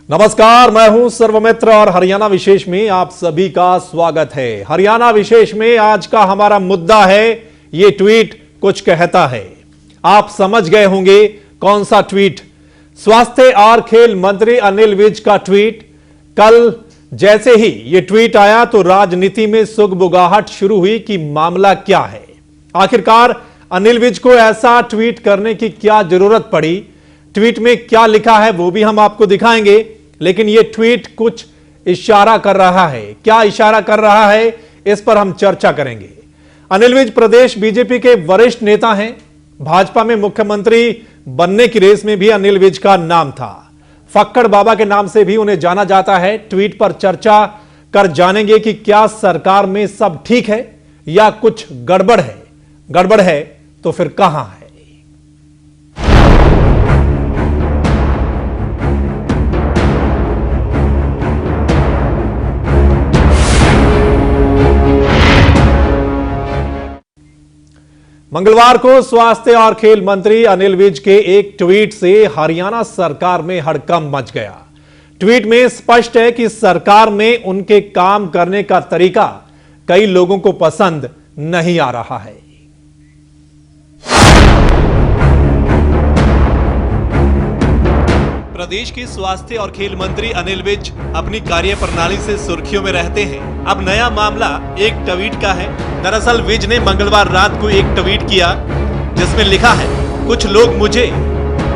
नमस्कार, मैं हूं सर्वमित्र और हरियाणा विशेष में आप सभी का स्वागत है। हरियाणा विशेष में आज का हमारा मुद्दा है, ये ट्वीट कुछ कहता है। आप समझ गए होंगे कौन सा ट्वीट। स्वास्थ्य और खेल मंत्री अनिल विज का ट्वीट। कल जैसे ही ये ट्वीट आया तो राजनीति में सुगबुगाहट शुरू हुई कि मामला क्या है। आखिरकार अनिल विज को ऐसा ट्वीट करने की क्या जरूरत पड़ी, ट्वीट में क्या लिखा है वो भी हम आपको दिखाएंगे। लेकिन यह ट्वीट कुछ इशारा कर रहा है। क्या इशारा कर रहा है, इस पर हम चर्चा करेंगे। अनिल विज प्रदेश बीजेपी के वरिष्ठ नेता हैं। भाजपा में मुख्यमंत्री बनने की रेस में भी अनिल विज का नाम था। फक्कड़ बाबा के नाम से भी उन्हें जाना जाता है। ट्वीट पर चर्चा कर जानेंगे कि क्या सरकार में सब ठीक है या कुछ गड़बड़ है। गड़बड़ है तो फिर कहां है। मंगलवार को स्वास्थ्य और खेल मंत्री अनिल विज के एक ट्वीट से हरियाणा सरकार में हड़कंप मच गया। ट्वीट में स्पष्ट है कि सरकार में उनके काम करने का तरीका कई लोगों को पसंद नहीं आ रहा है। प्रदेश के स्वास्थ्य और खेल मंत्री अनिल विज अपनी कार्यप्रणाली से सुर्खियों में रहते हैं। अब नया मामला एक ट्वीट का है। दरअसल विज ने मंगलवार रात को एक ट्वीट किया जिसमें लिखा है, कुछ लोग मुझे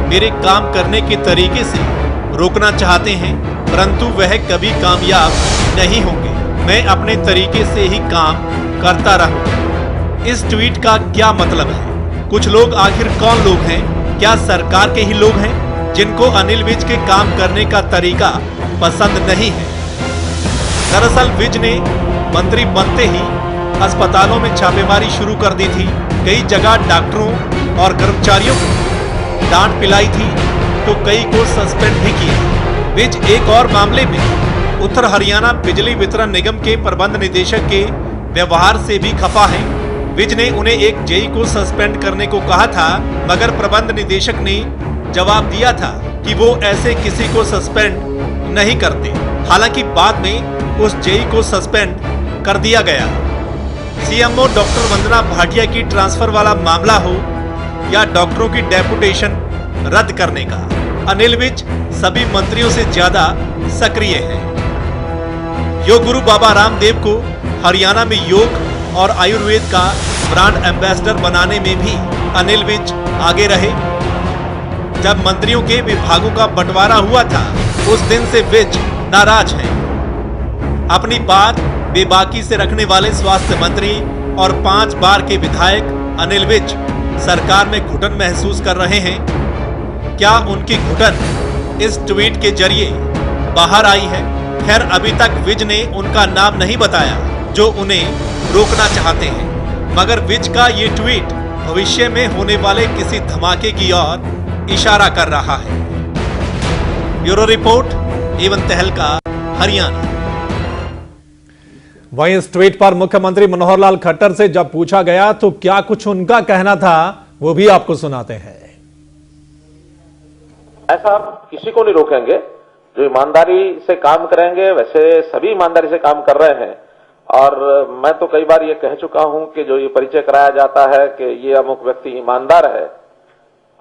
मेरे काम करने के तरीके से रोकना चाहते हैं परंतु वह कभी कामयाब नहीं होंगे। मैं अपने तरीके से ही काम करता रहूंगा। इस ट्वीट का क्या मतलब है? कुछ लोग आखिर कौन लोग हैं? क्या सरकार के ही लोग हैं जिनको अनिल विज के काम करने का तरीका पसंद नहीं है? दरअसल विज ने मंत्री बनते ही अस्पतालों में छापेमारी शुरू कर दी थी। कई जगह डॉक्टरों और कर्मचारियों को डांट पिलाई थी तो कई को सस्पेंड भी किया। विज एक और मामले में उत्तर हरियाणा बिजली वितरण निगम के प्रबंध निदेशक के व्यवहार से भी खफा है। विज ने उन्हें एक जेई को सस्पेंड करने को कहा था मगर प्रबंध निदेशक ने जवाब दिया था कि वो ऐसे किसी को सस्पेंड नहीं करते। हालांकि बाद में उस जेई को सस्पेंड कर दिया गया। सीएमओ डॉक्टर वंदना भाटिया की ट्रांसफर वाला मामला हो या डॉक्टरों की डेपुटेशन रद्द करने का, अनिल विज सभी मंत्रियों से ज्यादा सक्रिय है। योग गुरु बाबा रामदेव को हरियाणा में योग और आयुर्वेद का ब्रांड एम्बेसडर बनाने में भी अनिल विज आगे रहे। जब मंत्रियों के विभागों का बंटवारा हुआ था उस दिन से विज नाराज हैं। अपनी बात बेबाकी से रखने वाले स्वास्थ्य मंत्री और 5 बार के विधायक अनिल विज सरकार में घुटन महसूस कर रहे हैं। क्या उनकी घुटन इस ट्वीट के जरिए बाहर आई है? खैर अभी तक विज ने उनका नाम नहीं बताया जो उन्हें रोकना चाहते हैं, मगर विज का ये ट्वीट भविष्य में होने वाले किसी धमाके की ओर इशारा कर रहा है। ब्यूरो रिपोर्ट, एवं तहलका, हरियाणा। वहीं इस ट्वीट पर मुख्यमंत्री मनोहर लाल खट्टर से जब पूछा गया तो क्या कुछ उनका कहना था वो भी आपको सुनाते हैं। ऐसा आप किसी को नहीं रोकेंगे। जो ईमानदारी से काम करेंगे वैसे सभी ईमानदारी से काम कर रहे हैं। और मैं तो कई बार ये कह चुका हूं कि जो ये परिचय कराया जाता है कि ये अमुक व्यक्ति ईमानदार है,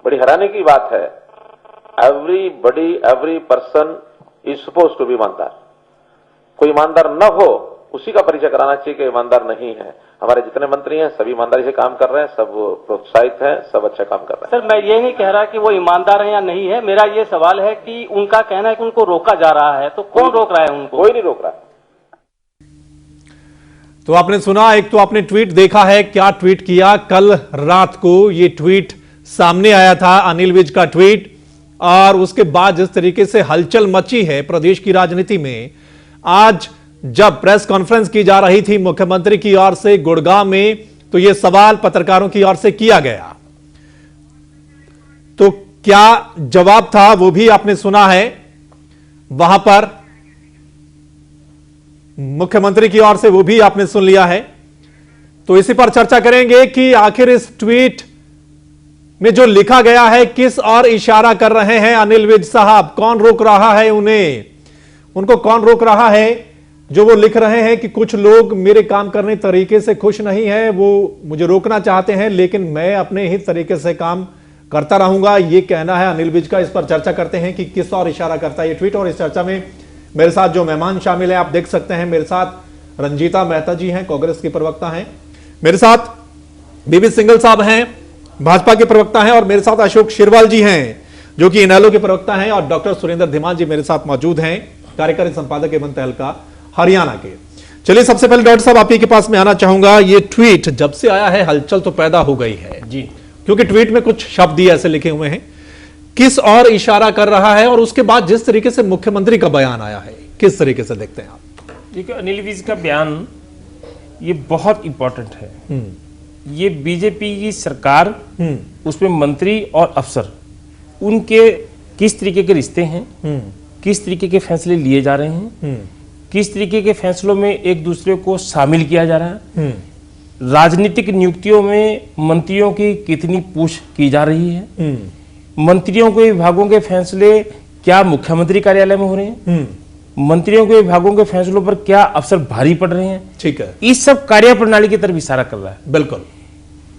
बड़ी हैरानी की बात है। Everybody, every person is suppose to be ईमानदार। कोई ईमानदार न हो उसी का परिचय कराना चाहिए कि ईमानदार नहीं है। हमारे जितने मंत्री हैं सभी ईमानदारी से काम कर रहे हैं, सब प्रोत्साहित हैं, सब अच्छा काम कर रहे हैं। सर मैं ये नहीं कह रहा कि वो ईमानदार है या नहीं है। मेरा ये सवाल है कि उनका कहना है कि उनको रोका जा रहा है, तो कौन रोक रहा है उनको? कोई नहीं रोक रहा है। तो आपने सुना, एक तो आपने ट्वीट देखा है, क्या ट्वीट किया। कल रात को ये ट्वीट सामने आया था, अनिल विज का ट्वीट, और उसके बाद जिस तरीके से हलचल मची है प्रदेश की राजनीति में, आज जब प्रेस कॉन्फ्रेंस की जा रही थी मुख्यमंत्री की ओर से गुड़गांव में, तो यह सवाल पत्रकारों की ओर से किया गया। तो क्या जवाब था वो भी आपने सुना है। वहां पर मुख्यमंत्री की ओर से वो भी आपने सुन लिया है। तो इसी पर चर्चा करेंगे कि आखिर इस ट्वीट में जो लिखा गया है, किस और इशारा कर रहे हैं अनिल विज साहब? कौन रोक रहा है उन्हें? उनको कौन रोक रहा है जो वो लिख रहे हैं कि कुछ लोग मेरे काम करने तरीके से खुश नहीं है, वो मुझे रोकना चाहते हैं, लेकिन मैं अपने ही तरीके से काम करता रहूंगा, ये कहना है अनिल विज का। इस पर चर्चा करते हैं कि किस और इशारा करता है ये ट्वीट। और इस चर्चा में मेरे साथ जो मेहमान शामिल है आप देख सकते हैं, मेरे साथ रंजीता मेहता जी हैं, कांग्रेस की प्रवक्ता हैं, मेरे साथ बीबी सिंघल साहब हैं, भाजपा के प्रवक्ता हैं, और मेरे साथ अशोक शिरवाल जी हैं जो कि इनेलो के प्रवक्ता हैं, और डॉक्टर सुरेंद्र धीमान जी मेरे साथ मौजूद हैं, कार्यकारी संपादक एवं तहलका हरियाणा के। चलिए सबसे पहले डॉक्टर साहब आप ही के पास में आना चाहूंगा। ये ट्वीट जब से आया है हलचल तो पैदा हो गई है जी, क्योंकि ट्वीट में कुछ शब्द ही ऐसे लिखे हुए हैं, किस और इशारा कर रहा है, और उसके बाद जिस तरीके से मुख्यमंत्री का बयान आया है, किस तरीके से देखते हैं आप? देखिए अनिल विज का बयान ये बहुत इंपॉर्टेंट है। ये बीजेपी की सरकार, उसमें मंत्री और अफसर, उनके किस तरीके के रिश्ते हैं, किस तरीके के फैसले लिए जा रहे हैं, किस तरीके के फैसलों में एक दूसरे को शामिल किया जा रहा है, राजनीतिक नियुक्तियों में मंत्रियों की कितनी पूछ की जा रही है, मंत्रियों के विभागों के फैसले क्या मुख्यमंत्री कार्यालय में हो रहे हैं, मंत्रियों के विभागों के फैसलों पर क्या अफसर भारी पड़ रहे हैं। ठीक है, इस सब कार्यप्रणाली की तरफ इशारा कर रहा है। बिल्कुल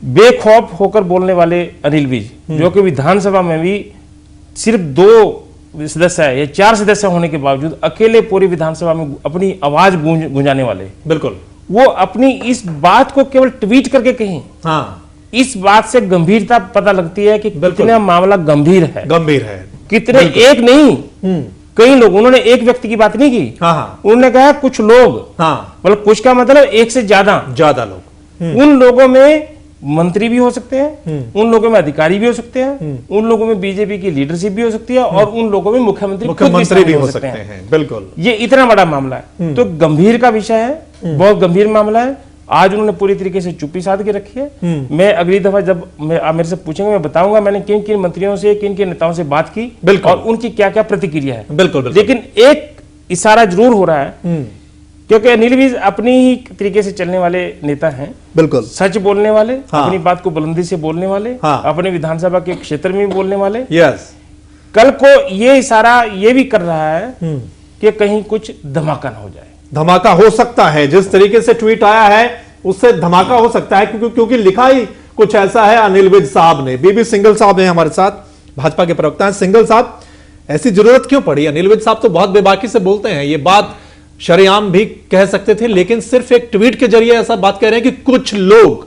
बेखौफ होकर बोलने वाले अनिल विज, जो कि विधानसभा में भी सिर्फ 2 सदस्य है या 4 सदस्य होने के बावजूद अकेले पूरी विधानसभा में अपनी आवाज गूंजाने वाले, बिल्कुल वो अपनी इस बात को केवल ट्वीट करके कहें। हाँ, इस बात से गंभीरता पता लगती है कि कितना मामला गंभीर है, कितने, एक नहीं कई लोग, उन्होंने एक व्यक्ति की बात नहीं की, हाँ, उन्होंने कहा कुछ लोग, हाँ, मतलब कुछ का मतलब एक से ज्यादा लोग, उन लोगों में मंत्री भी हो सकते हैं, उन लोगों में अधिकारी भी हो सकते हैं, उन लोगों में बीजेपी की लीडरशिप भी हो सकती है, और उन लोगों में मुख्यमंत्री भी हो सकते हैं। बिल्कुल, ये इतना बड़ा मामला है, तो गंभीर का विषय है, बहुत गंभीर मामला है। आज उन्होंने पूरी तरीके से चुप्पी साध के रखी है। मैं अगली दफा जब आप मेरे से पूछेंगे, मैं बताऊंगा मैंने किन किन मंत्रियों से, किन किन नेताओं से बात की और उनकी क्या क्या प्रतिक्रिया है। बिल्कुल, लेकिन एक इशारा जरूर हो रहा है, क्योंकि अनिल विज अपनी ही तरीके से चलने वाले नेता हैं, बिल्कुल सच बोलने वाले, हाँ, अपनी बात को बुलंदी से बोलने वाले, हाँ, अपने विधानसभा के क्षेत्र में भी बोलने वाले। यस, कल को ये इशारा ये भी कर रहा है कि कहीं कुछ धमाका न हो जाए। धमाका हो सकता है, जिस तरीके से ट्वीट आया है उससे धमाका हो सकता है, क्योंकि लिखा ही कुछ ऐसा है अनिल विज साहब ने। बीबी सिंघल साहब हैं हमारे साथ, भाजपा के प्रवक्ता हैं। सिंघल साहब, ऐसी जरूरत क्यों पड़ी? अनिल विज साहब तो बहुत बेबाकी से बोलते हैं, ये बात शरेआम भी कह सकते थे, लेकिन सिर्फ एक ट्वीट के जरिए ऐसा बात कह रहे हैं कि कुछ लोग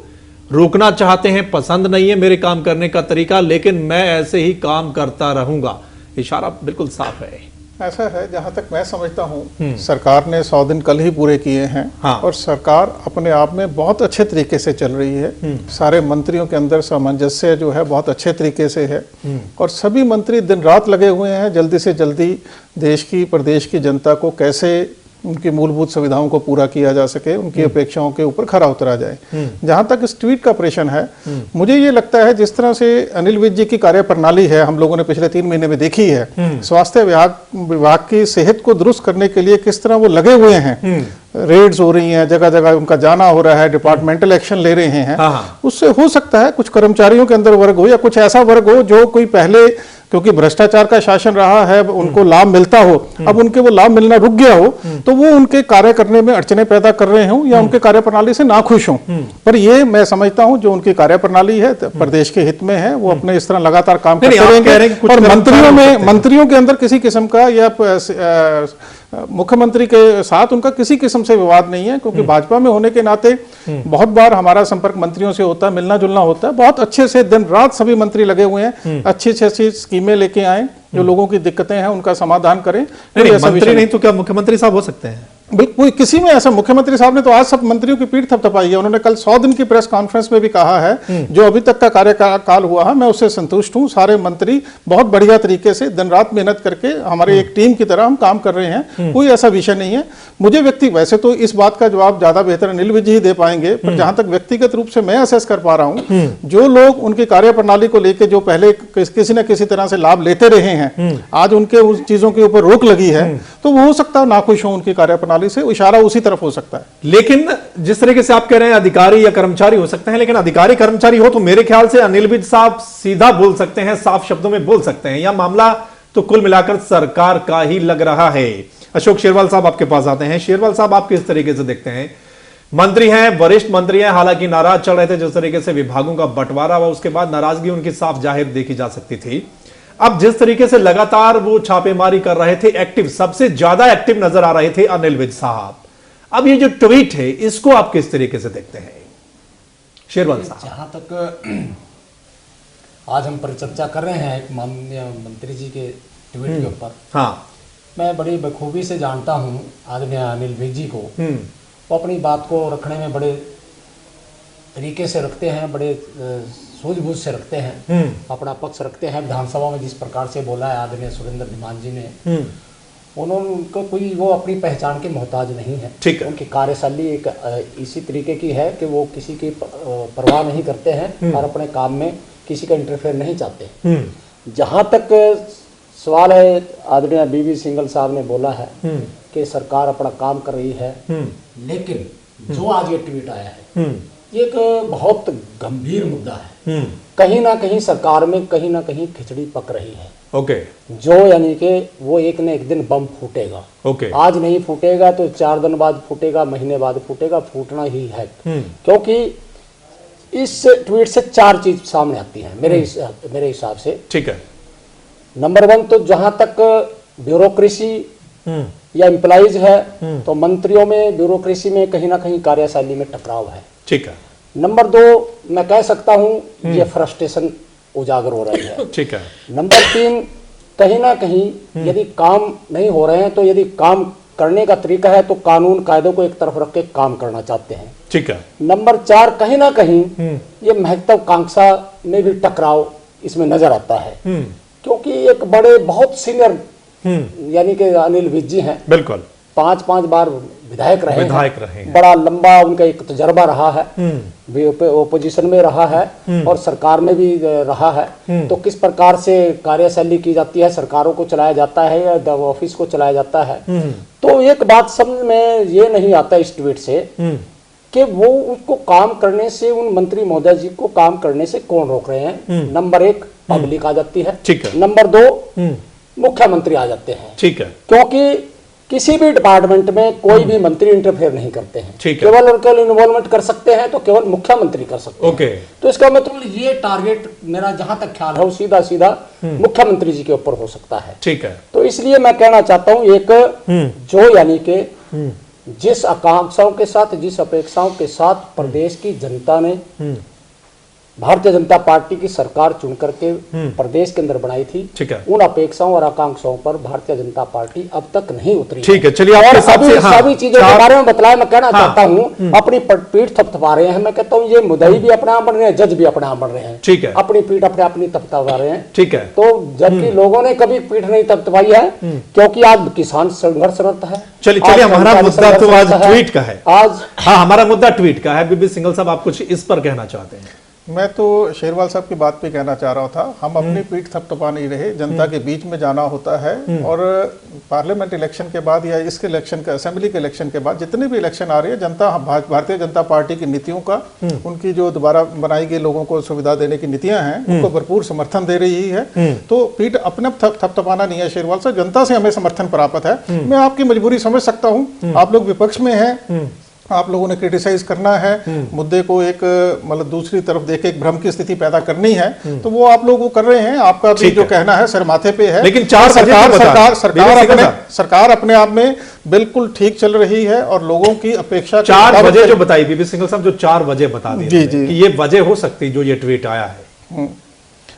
रोकना चाहते हैं, पसंद नहीं है मेरे काम करने का तरीका, लेकिन मैं ऐसे ही काम करता रहूंगा। इशारा बिल्कुल साफ है। ऐसा है, जहां तक मैं समझता हूं, सरकार ने 100 दिन कल ही पूरे किए हैं, हाँ, और सरकार अपने आप में बहुत अच्छे तरीके से चल रही है। सारे मंत्रियों के अंदर सामंजस्य जो है बहुत अच्छे तरीके से है, और सभी मंत्री दिन रात लगे हुए हैं जल्दी से जल्दी देश की, प्रदेश की जनता को कैसे उनकी मूलभूत सुविधाओं को पूरा किया जा सके, उनकी अपेक्षाओं के ऊपर खरा उतरा जाए। जहां तक इस ट्वीट का प्रश्न है, मुझे ये लगता है जिस तरह से अनिल विज जी की कार्यप्रणाली है, हम लोगों ने पिछले 3 महीने में देखी है, स्वास्थ्य विभाग की सेहत को दुरुस्त करने के लिए किस तरह वो लगे हुए हैं, रेड्स हो रही हैं, जगह जगह उनका जाना हो रहा है, डिपार्टमेंटल एक्शन ले रहे हैं। उससे हो सकता है कुछ कर्मचारियों के अंदर वर्ग हो या कुछ ऐसा वर्ग हो जो कोई पहले, क्योंकि भ्रष्टाचार का शासन रहा है, उनको लाभ मिलता हो, अब उनके वो लाभ मिलना रुक गया हो, तो वो उनके कार्य करने में अड़चने पैदा कर रहे हों या उनके कार्यप्रणाली से नाखुश हों। पर ये मैं समझता हूं जो उनकी कार्यप्रणाली है प्रदेश के हित में है, वो अपने इस तरह लगातार काम करते रहेंगे। और मंत्रियों के अंदर किसी किस्म का या मुख्यमंत्री के साथ उनका किसी किस्म से विवाद नहीं है, क्योंकि भाजपा में होने के नाते बहुत बार हमारा संपर्क मंत्रियों से होता है, मिलना जुलना होता है। बहुत अच्छे से दिन रात सभी मंत्री लगे हुए हैं, अच्छी अच्छी स्कीमें लेके आए, जो लोगों की दिक्कतें हैं उनका समाधान करें। मंत्री नहीं तो क्या मुख्यमंत्री साहब हो सकते हैं? बिल्कुल, किसी में ऐसा, मुख्यमंत्री साहब ने तो आज सब मंत्रियों की पीठ थपथपाई है। उन्होंने कल 100 दिन की प्रेस कॉन्फ्रेंस में भी कहा है, जो अभी तक का कार्यकाल हुआ है मैं उससे संतुष्ट हूं। सारे मंत्री बहुत बढ़िया तरीके से दिन रात मेहनत करके हमारे एक टीम की तरह हम काम कर रहे हैं, कोई ऐसा विषय नहीं है। मुझे वैसे तो इस बात का जवाब ज्यादा बेहतर अनिल विज ही दे पाएंगे, पर जहां तक व्यक्तिगत रूप से मैं असेस कर पा रहा हूं, जो लोग उनकी कार्यप्रणाली को लेकर जो पहले किसी न किसी तरह से लाभ लेते रहे हैं, आज उनके उस चीजों के ऊपर रोक लगी है, तो वो हो सकता है नाखुश हो उनकी कार्यप्रणाली प्रणाली से इशारा उसी तरफ हो सकता है। लेकिन जिस तरीके से आप कह रहे हैं अधिकारी या कर्मचारी हो सकते हैं, लेकिन अधिकारी कर्मचारी हो तो मेरे ख्याल से अनिल विज साहब सीधा बोल सकते हैं, साफ शब्दों में बोल सकते हैं। यह मामला तो कुल मिलाकर सरकार का ही लग रहा है। अशोक शेरवाल साहब आपके पास आते हैं। शेरवाल साहब, आप किस तरीके से देखते हैं? मंत्री हैं, वरिष्ठ मंत्री हैं, हालांकि नाराज चल रहे थे जिस तरीके से विभागों का बंटवारा हुआ, उसके बाद नाराजगी उनकी साफ जाहिर देखी जा सकती थी। अब जिस तरीके से लगातार वो छापेमारी कर रहे थे, एक्टिव, सबसे ज्यादा एक्टिव नजर आ रहे थे अनिल विज साहब। अब ये जो ट्वीट है, इसको आप किस तरीके से देखते हैं शेरवाल साहब? जहाँ तक आज हम परिचर्चा कर रहे हैं एक माननीय मंत्री जी के ट्वीट के ऊपर, हाँ, मैं बड़ी बखूबी से जानता हूँ आदरणीय अनिल विज जी को। वो अपनी बात को रखने में बड़े तरीके से रखते हैं, बड़े सूझबूझ से रखते हैं, अपना पक्ष रखते हैं। विधानसभा में जिस प्रकार से बोला है आदरणीय सुरेंद्र धीमान जी ने, उन्होंने उनको कोई वो अपनी पहचान के मोहताज नहीं है। ठीक है। उनकी कार्यशैली एक इसी तरीके की है कि वो किसी की परवाह नहीं करते हैं और अपने काम में किसी का इंटरफेयर नहीं चाहते। जहाँ तक सवाल है, आदरणीय बीवी सिंघल साहब ने बोला है कि सरकार अपना काम कर रही है, लेकिन जो आज ये ट्वीट आया है ये एक बहुत गंभीर मुद्दा है। कहीं ना कहीं सरकार में कहीं ना कहीं खिचड़ी पक रही है। ओके, जो यानी कि वो एक न एक दिन बम फूटेगा। ओके, आज नहीं फूटेगा तो 4 दिन बाद फूटेगा, महीने बाद फूटेगा, फूटना ही है। क्योंकि इस ट्वीट से 4 चीज सामने आती है मेरे हिसाब से। ठीक है। नंबर 1 तो जहां तक ब्यूरोक्रेसी या एम्प्लॉइज है, तो मंत्रियों में ब्यूरोक्रेसी में कहीं ना कहीं कार्यशैली में टकराव है। ठीक है। नंबर 2 मैं कह सकता हूं ये फ्रस्ट्रेशन उजागर हो रही है। ठीक है। नंबर 3 कहीं ना कहीं यदि काम नहीं हो रहे हैं तो यदि काम करने का तरीका है तो कानून कायदों को एक तरफ रख के काम करना चाहते हैं। ठीक है। नंबर 4 कहीं ना कहीं ये महत्वाकांक्षा में भी टकराव इसमें नजर आता है, क्योंकि एक बड़े बहुत सीनियर यानी कि अनिल विज जी हैं, बिल्कुल 5 बार विधायक रहे हैं। बड़ा लंबा उनका एक तजर्बा रहा है, ओपोजिशन में रहा है और सरकार में भी रहा है। तो किस प्रकार से कार्यशैली की जाती है, सरकारों को चलाया जाता है या ऑफिस को चलाया जाता है। तो एक बात समझ में ये नहीं आता इस ट्वीट से कि वो उसको काम करने से, उन मंत्री महोदय जी को काम करने से कौन रोक रहे हैं। नंबर 1 पब्लिक आ जाती है। ठीक है। नंबर 2 मुख्यमंत्री आ जाते हैं। ठीक है। क्योंकि किसी भी डिपार्टमेंट में कोई भी मंत्री इंटरफेयर नहीं करते हैं। केवल उनका इन्वॉल्वमेंट कर सकते हैं तो केवल मुख्यमंत्री कर सकते हैं। ओके। तो इसका मतलब ये टारगेट मेरा जहां तक ख्याल है वो सीधा सीधा मुख्यमंत्री जी के ऊपर हो सकता है। ठीक है। तो इसलिए मैं कहना चाहता हूं एक जो यानी कि जिस आकांक्षाओं के साथ, जिस अपेक्षाओं के साथ प्रदेश की जनता ने भारतीय जनता पार्टी की सरकार चुन करके प्रदेश के अंदर बनाई थी, ठीक है, उन अपेक्षाओं और आकांक्षाओं पर भारतीय जनता पार्टी अब तक नहीं उतरी। ठीक है, चलिए आपके हिसाब से सभी चीजों के बारे में बतलाया। मैं कहना चाहता हूँ अपनी पीठ थपथपा रहे हैं। मैं कहता हूँ ये मुद्दई भी अपने आप बन रहे हैं, जज भी अपने आप बन रहे हैं। ठीक है। अपनी पीठ अपनी थपथपा रहे हैं। ठीक है। तो जबकि लोगों ने कभी पीठ नहीं थपथपाई है, क्योंकि आज किसान संघर्षरत है। चलिए हमारा मुद्दा तो आज ट्वीट का है। आज हाँ, हमारा मुद्दा ट्वीट का है। बीबी सिंघल साहब, आप कुछ इस पर कहना चाहते हैं? मैं तो शेरवाल साहब की बात पे कहना चाह रहा था, हम अपनी पीठ थपथपा नहीं रहे, जनता के बीच में जाना होता है। और पार्लियामेंट इलेक्शन के बाद या इसके इलेक्शन के, असेंबली के इलेक्शन के बाद जितने भी इलेक्शन आ रही है, जनता भारतीय जनता पार्टी की नीतियों का, उनकी जो दोबारा बनाई गई लोगों को सुविधा देने की नीतियां हैं, उनको भरपूर समर्थन दे रही है। तो पीठ अपने थपथपाना नहीं है शेरवाल साहब, जनता से हमें समर्थन प्राप्त है। मैं आपकी मजबूरी समझ सकता हूँ, आप लोग विपक्ष में हैं, आप लोगों ने क्रिटिसाइज करना है, मुद्दे को एक मतलब दूसरी तरफ देके एक भ्रम की स्थिति पैदा करनी है, तो वो आप लोग वो कर रहे हैं। आपका भी जो कहना है सर माथे पे है, लेकिन सरकार अपने आप में बिल्कुल ठीक चल रही है और लोगों की अपेक्षा 4 वजह जो बताई बीबी सिंघल साहब, जो 4 वजह बता दी कि ये वजह हो सकती जो ये ट्वीट आया है।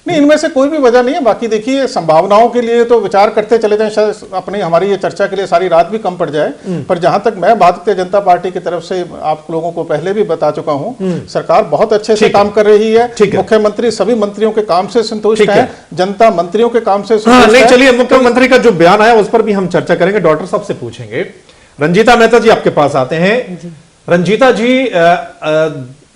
नहीं, इनमें से कोई भी वजह नहीं है। बाकी देखिए, संभावनाओं के लिए तो विचार करते चले जाएं, शायद अपनी हमारी ये चर्चा के लिए सारी रात भी कम पड़ जाए। पर जहां तक मैं भारतीय जनता पार्टी की तरफ से आप लोगों को पहले भी बता चुका हूं, सरकार बहुत अच्छे से काम कर रही है। मुख्यमंत्री सभी मंत्रियों के काम से संतुष्ट है, जनता मंत्रियों के काम से संतुष्ट है। चलिए, मुख्यमंत्री का जो बयान आया उस पर भी हम चर्चा करेंगे, डॉक्टर साहब से पूछेंगे। रंजीता मेहता जी आपके पास आते हैं। रंजीता जी,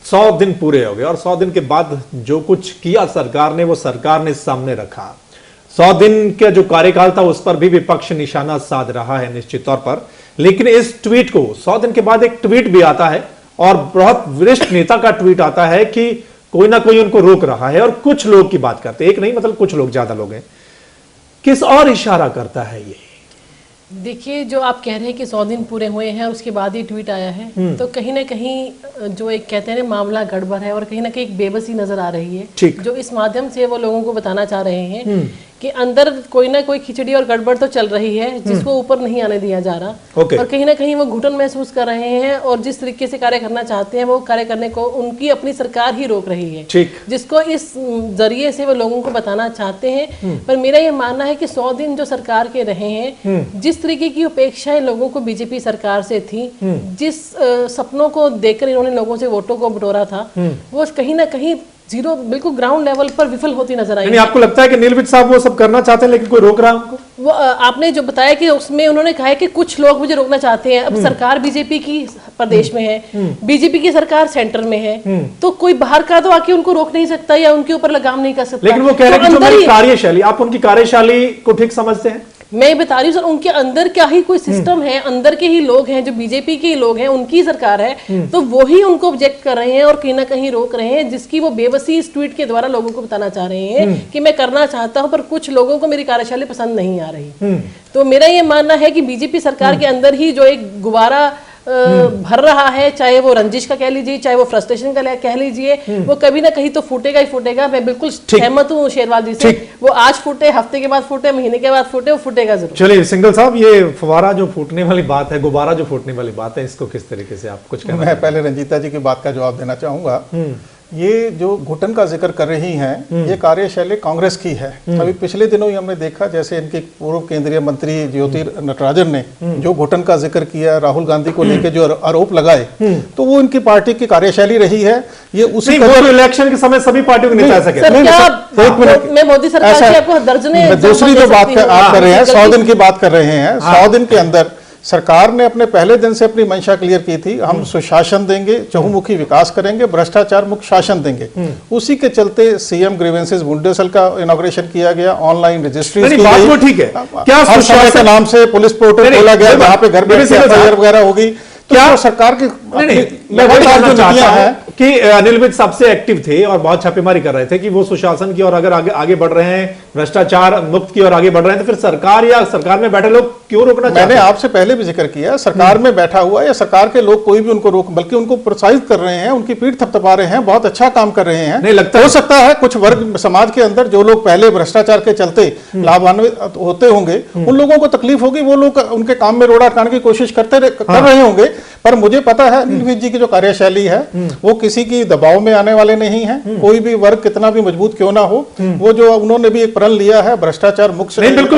100 दिन पूरे हो गए और 100 दिन के बाद जो कुछ किया सरकार ने, वो सरकार ने सामने रखा। 100 दिन का जो कार्यकाल था उस पर भी विपक्ष निशाना साध रहा है निश्चित तौर पर, लेकिन इस ट्वीट को 100 दिन के बाद एक ट्वीट भी आता है और बहुत वरिष्ठ नेता का ट्वीट आता है कि कोई ना कोई उनको रोक रहा है, और कुछ लोग की बात करते हैं, एक नहीं मतलब कुछ लोग, ज्यादा लोग हैं। किस और इशारा करता है ये? देखिए, जो आप कह रहे हैं कि 100 दिन पूरे हुए हैं उसके बाद ही ट्वीट आया है, तो कहीं ना कहीं जो एक कहते हैं मामला गड़बड़ है और कहीं ना कहीं एक बेबसी नजर आ रही है, जो इस माध्यम से वो लोगों को बताना चाह रहे हैं कि अंदर कोई ना कोई खिचड़ी और गड़बड़ तो चल रही है जिसको ऊपर नहीं आने दिया जा रहा। और कहीं ना कहीं वो घुटन महसूस कर रहे हैं और जिस तरीके से कार्य करना चाहते हैं वो कार्य करने को उनकी अपनी सरकार ही रोक रही है, जिसको इस जरिए से वो लोगों को बताना चाहते हैं। पर मेरा ये मानना है कि 100 दिन जो सरकार के रहे हैं, जिस तरीके की अपेक्षाएं लोगों को बीजेपी सरकार से थी, जिस सपनों को देखकर इन्होंने लोगों से वोटों को बटोरा था, वो कहीं ना कहीं जीरो, बिल्कुल ग्राउंड लेवल पर विफल होती नजर आई। आपको लगता है कि नील विज साहब वो सब करना चाहते हैं लेकिन कोई रोक रहा है उनको? वो आपने जो बताया कि उसमें उन्होंने कहा है कि कुछ लोग मुझे रोकना चाहते हैं। अब सरकार बीजेपी की प्रदेश में है, बीजेपी की सरकार सेंटर में है, तो कोई बाहर का तो आके उनको रोक नहीं सकता या उनके ऊपर लगाम नहीं कर सकता। लेकिन वो कह रहे हैं कि जो मेरी कार्यशैली, आप उनकी कार्यशैली को ठीक समझते हैं? मैं बता रही हूँ सर, उनके अंदर क्या ही कोई सिस्टम है, अंदर के ही लोग हैं जो बीजेपी के ही लोग हैं, उनकी सरकार है, तो वो ही उनको ऑब्जेक्ट कर रहे हैं और कहीं ना कहीं रोक रहे हैं, जिसकी वो बेबसी इस ट्वीट के द्वारा लोगों को बताना चाह रहे हैं कि मैं करना चाहता हूं पर कुछ लोगों को मेरी कार्यशैली पसंद नहीं आ रही। तो मेरा ये मानना है कि बीजेपी सरकार के अंदर ही जो एक गुब्बारा भर रहा है, चाहे वो रंजिश का कह लीजिए, चाहे वो फ्रस्ट्रेशन का कह लीजिए, वो कभी ना कहीं तो फूटेगा ही फूटेगा। मैं बिल्कुल सहमत हूँ शेरवाल जी से, वो आज फूटे, हफ्ते के बाद फूटे, महीने के बाद फूटे, वो फूटेगा जरूर। चलिए सिंगल साहब, ये फवारा जो फूटने वाली बात है, गुब्बारा जो फूटने वाली बात है, इसको किस तरीके से आप कुछ कहना? मैं पहले रंजीता जी की बात का जवाब देना चाहूंगा। ये जो घुटन का जिक्र कर रही हैं, ये कार्यशैली कांग्रेस की है। अभी पिछले दिनों ही हमने देखा जैसे इनके पूर्व केंद्रीय मंत्री ज्योति नटराजन ने जो घुटन का जिक्र किया, राहुल गांधी को लेकर जो आरोप लगाए, तो वो इनकी पार्टी की कार्यशैली रही है। ये उसी इलेक्शन के समय सभी पार्टियों के नेता ऐसा कहते हैं। मैं मोदी सरकार की आपको दर्जने दूसरी जो बात आप कर रहे हैं, 100 दिन की बात कर रहे हैं, 100 दिन के अंदर सरकार ने अपने पहले दिन से अपनी मंशा क्लियर की थी, हम सुशासन देंगे, चहुमुखी विकास करेंगे, भ्रष्टाचार मुक्त शासन देंगे। उसी के चलते सीएम ग्रीवेंसेस मुंडे सेल का इनॉग्रेशन किया गया, ऑनलाइन रजिस्ट्री ठीक है, क्या सुशासन के नाम से पुलिस पोर्टल खोला गया जहाँ पे घर बैठ एफआईआर वगैरह होगी। क्या सरकार की कि अनिल विज सबसे एक्टिव थे और बहुत छापेमारी कर रहे थे कि वो सुशासन की और अगर आगे बढ़ रहे हैं, भ्रष्टाचार मुक्त की और आगे बढ़ रहे हैं, तो फिर सरकार या सरकार में बैठे लोग क्यों रोकना चाहते हैं? मैंने आपसे पहले भी जिक्र किया, सरकार में बैठा हुआ या सरकार के लोग कोई भी उनको रोक, बल्कि उनको प्रोत्साहित कर रहे हैं, उनकी पीठ थपथपा रहे हैं, बहुत अच्छा काम कर रहे हैं। नहीं लगता, हो सकता है कुछ वर्ग समाज के अंदर जो लोग पहले भ्रष्टाचार के चलते लाभान्वित होते होंगे, उन लोगों को तकलीफ होगी, वो लोग उनके काम में रोड़ा अटकाने की कोशिश कर रहे होंगे। पर मुझे पता है अनिल विज जी की जो कार्यशैली है वो किसी की दबाव में आने वाले नहीं है। कोई भी वर्ग कितना भी मजबूत क्यों ना हो, वो जो उन्होंने भी एक प्रण लिया है भ्रष्टाचार मुक्त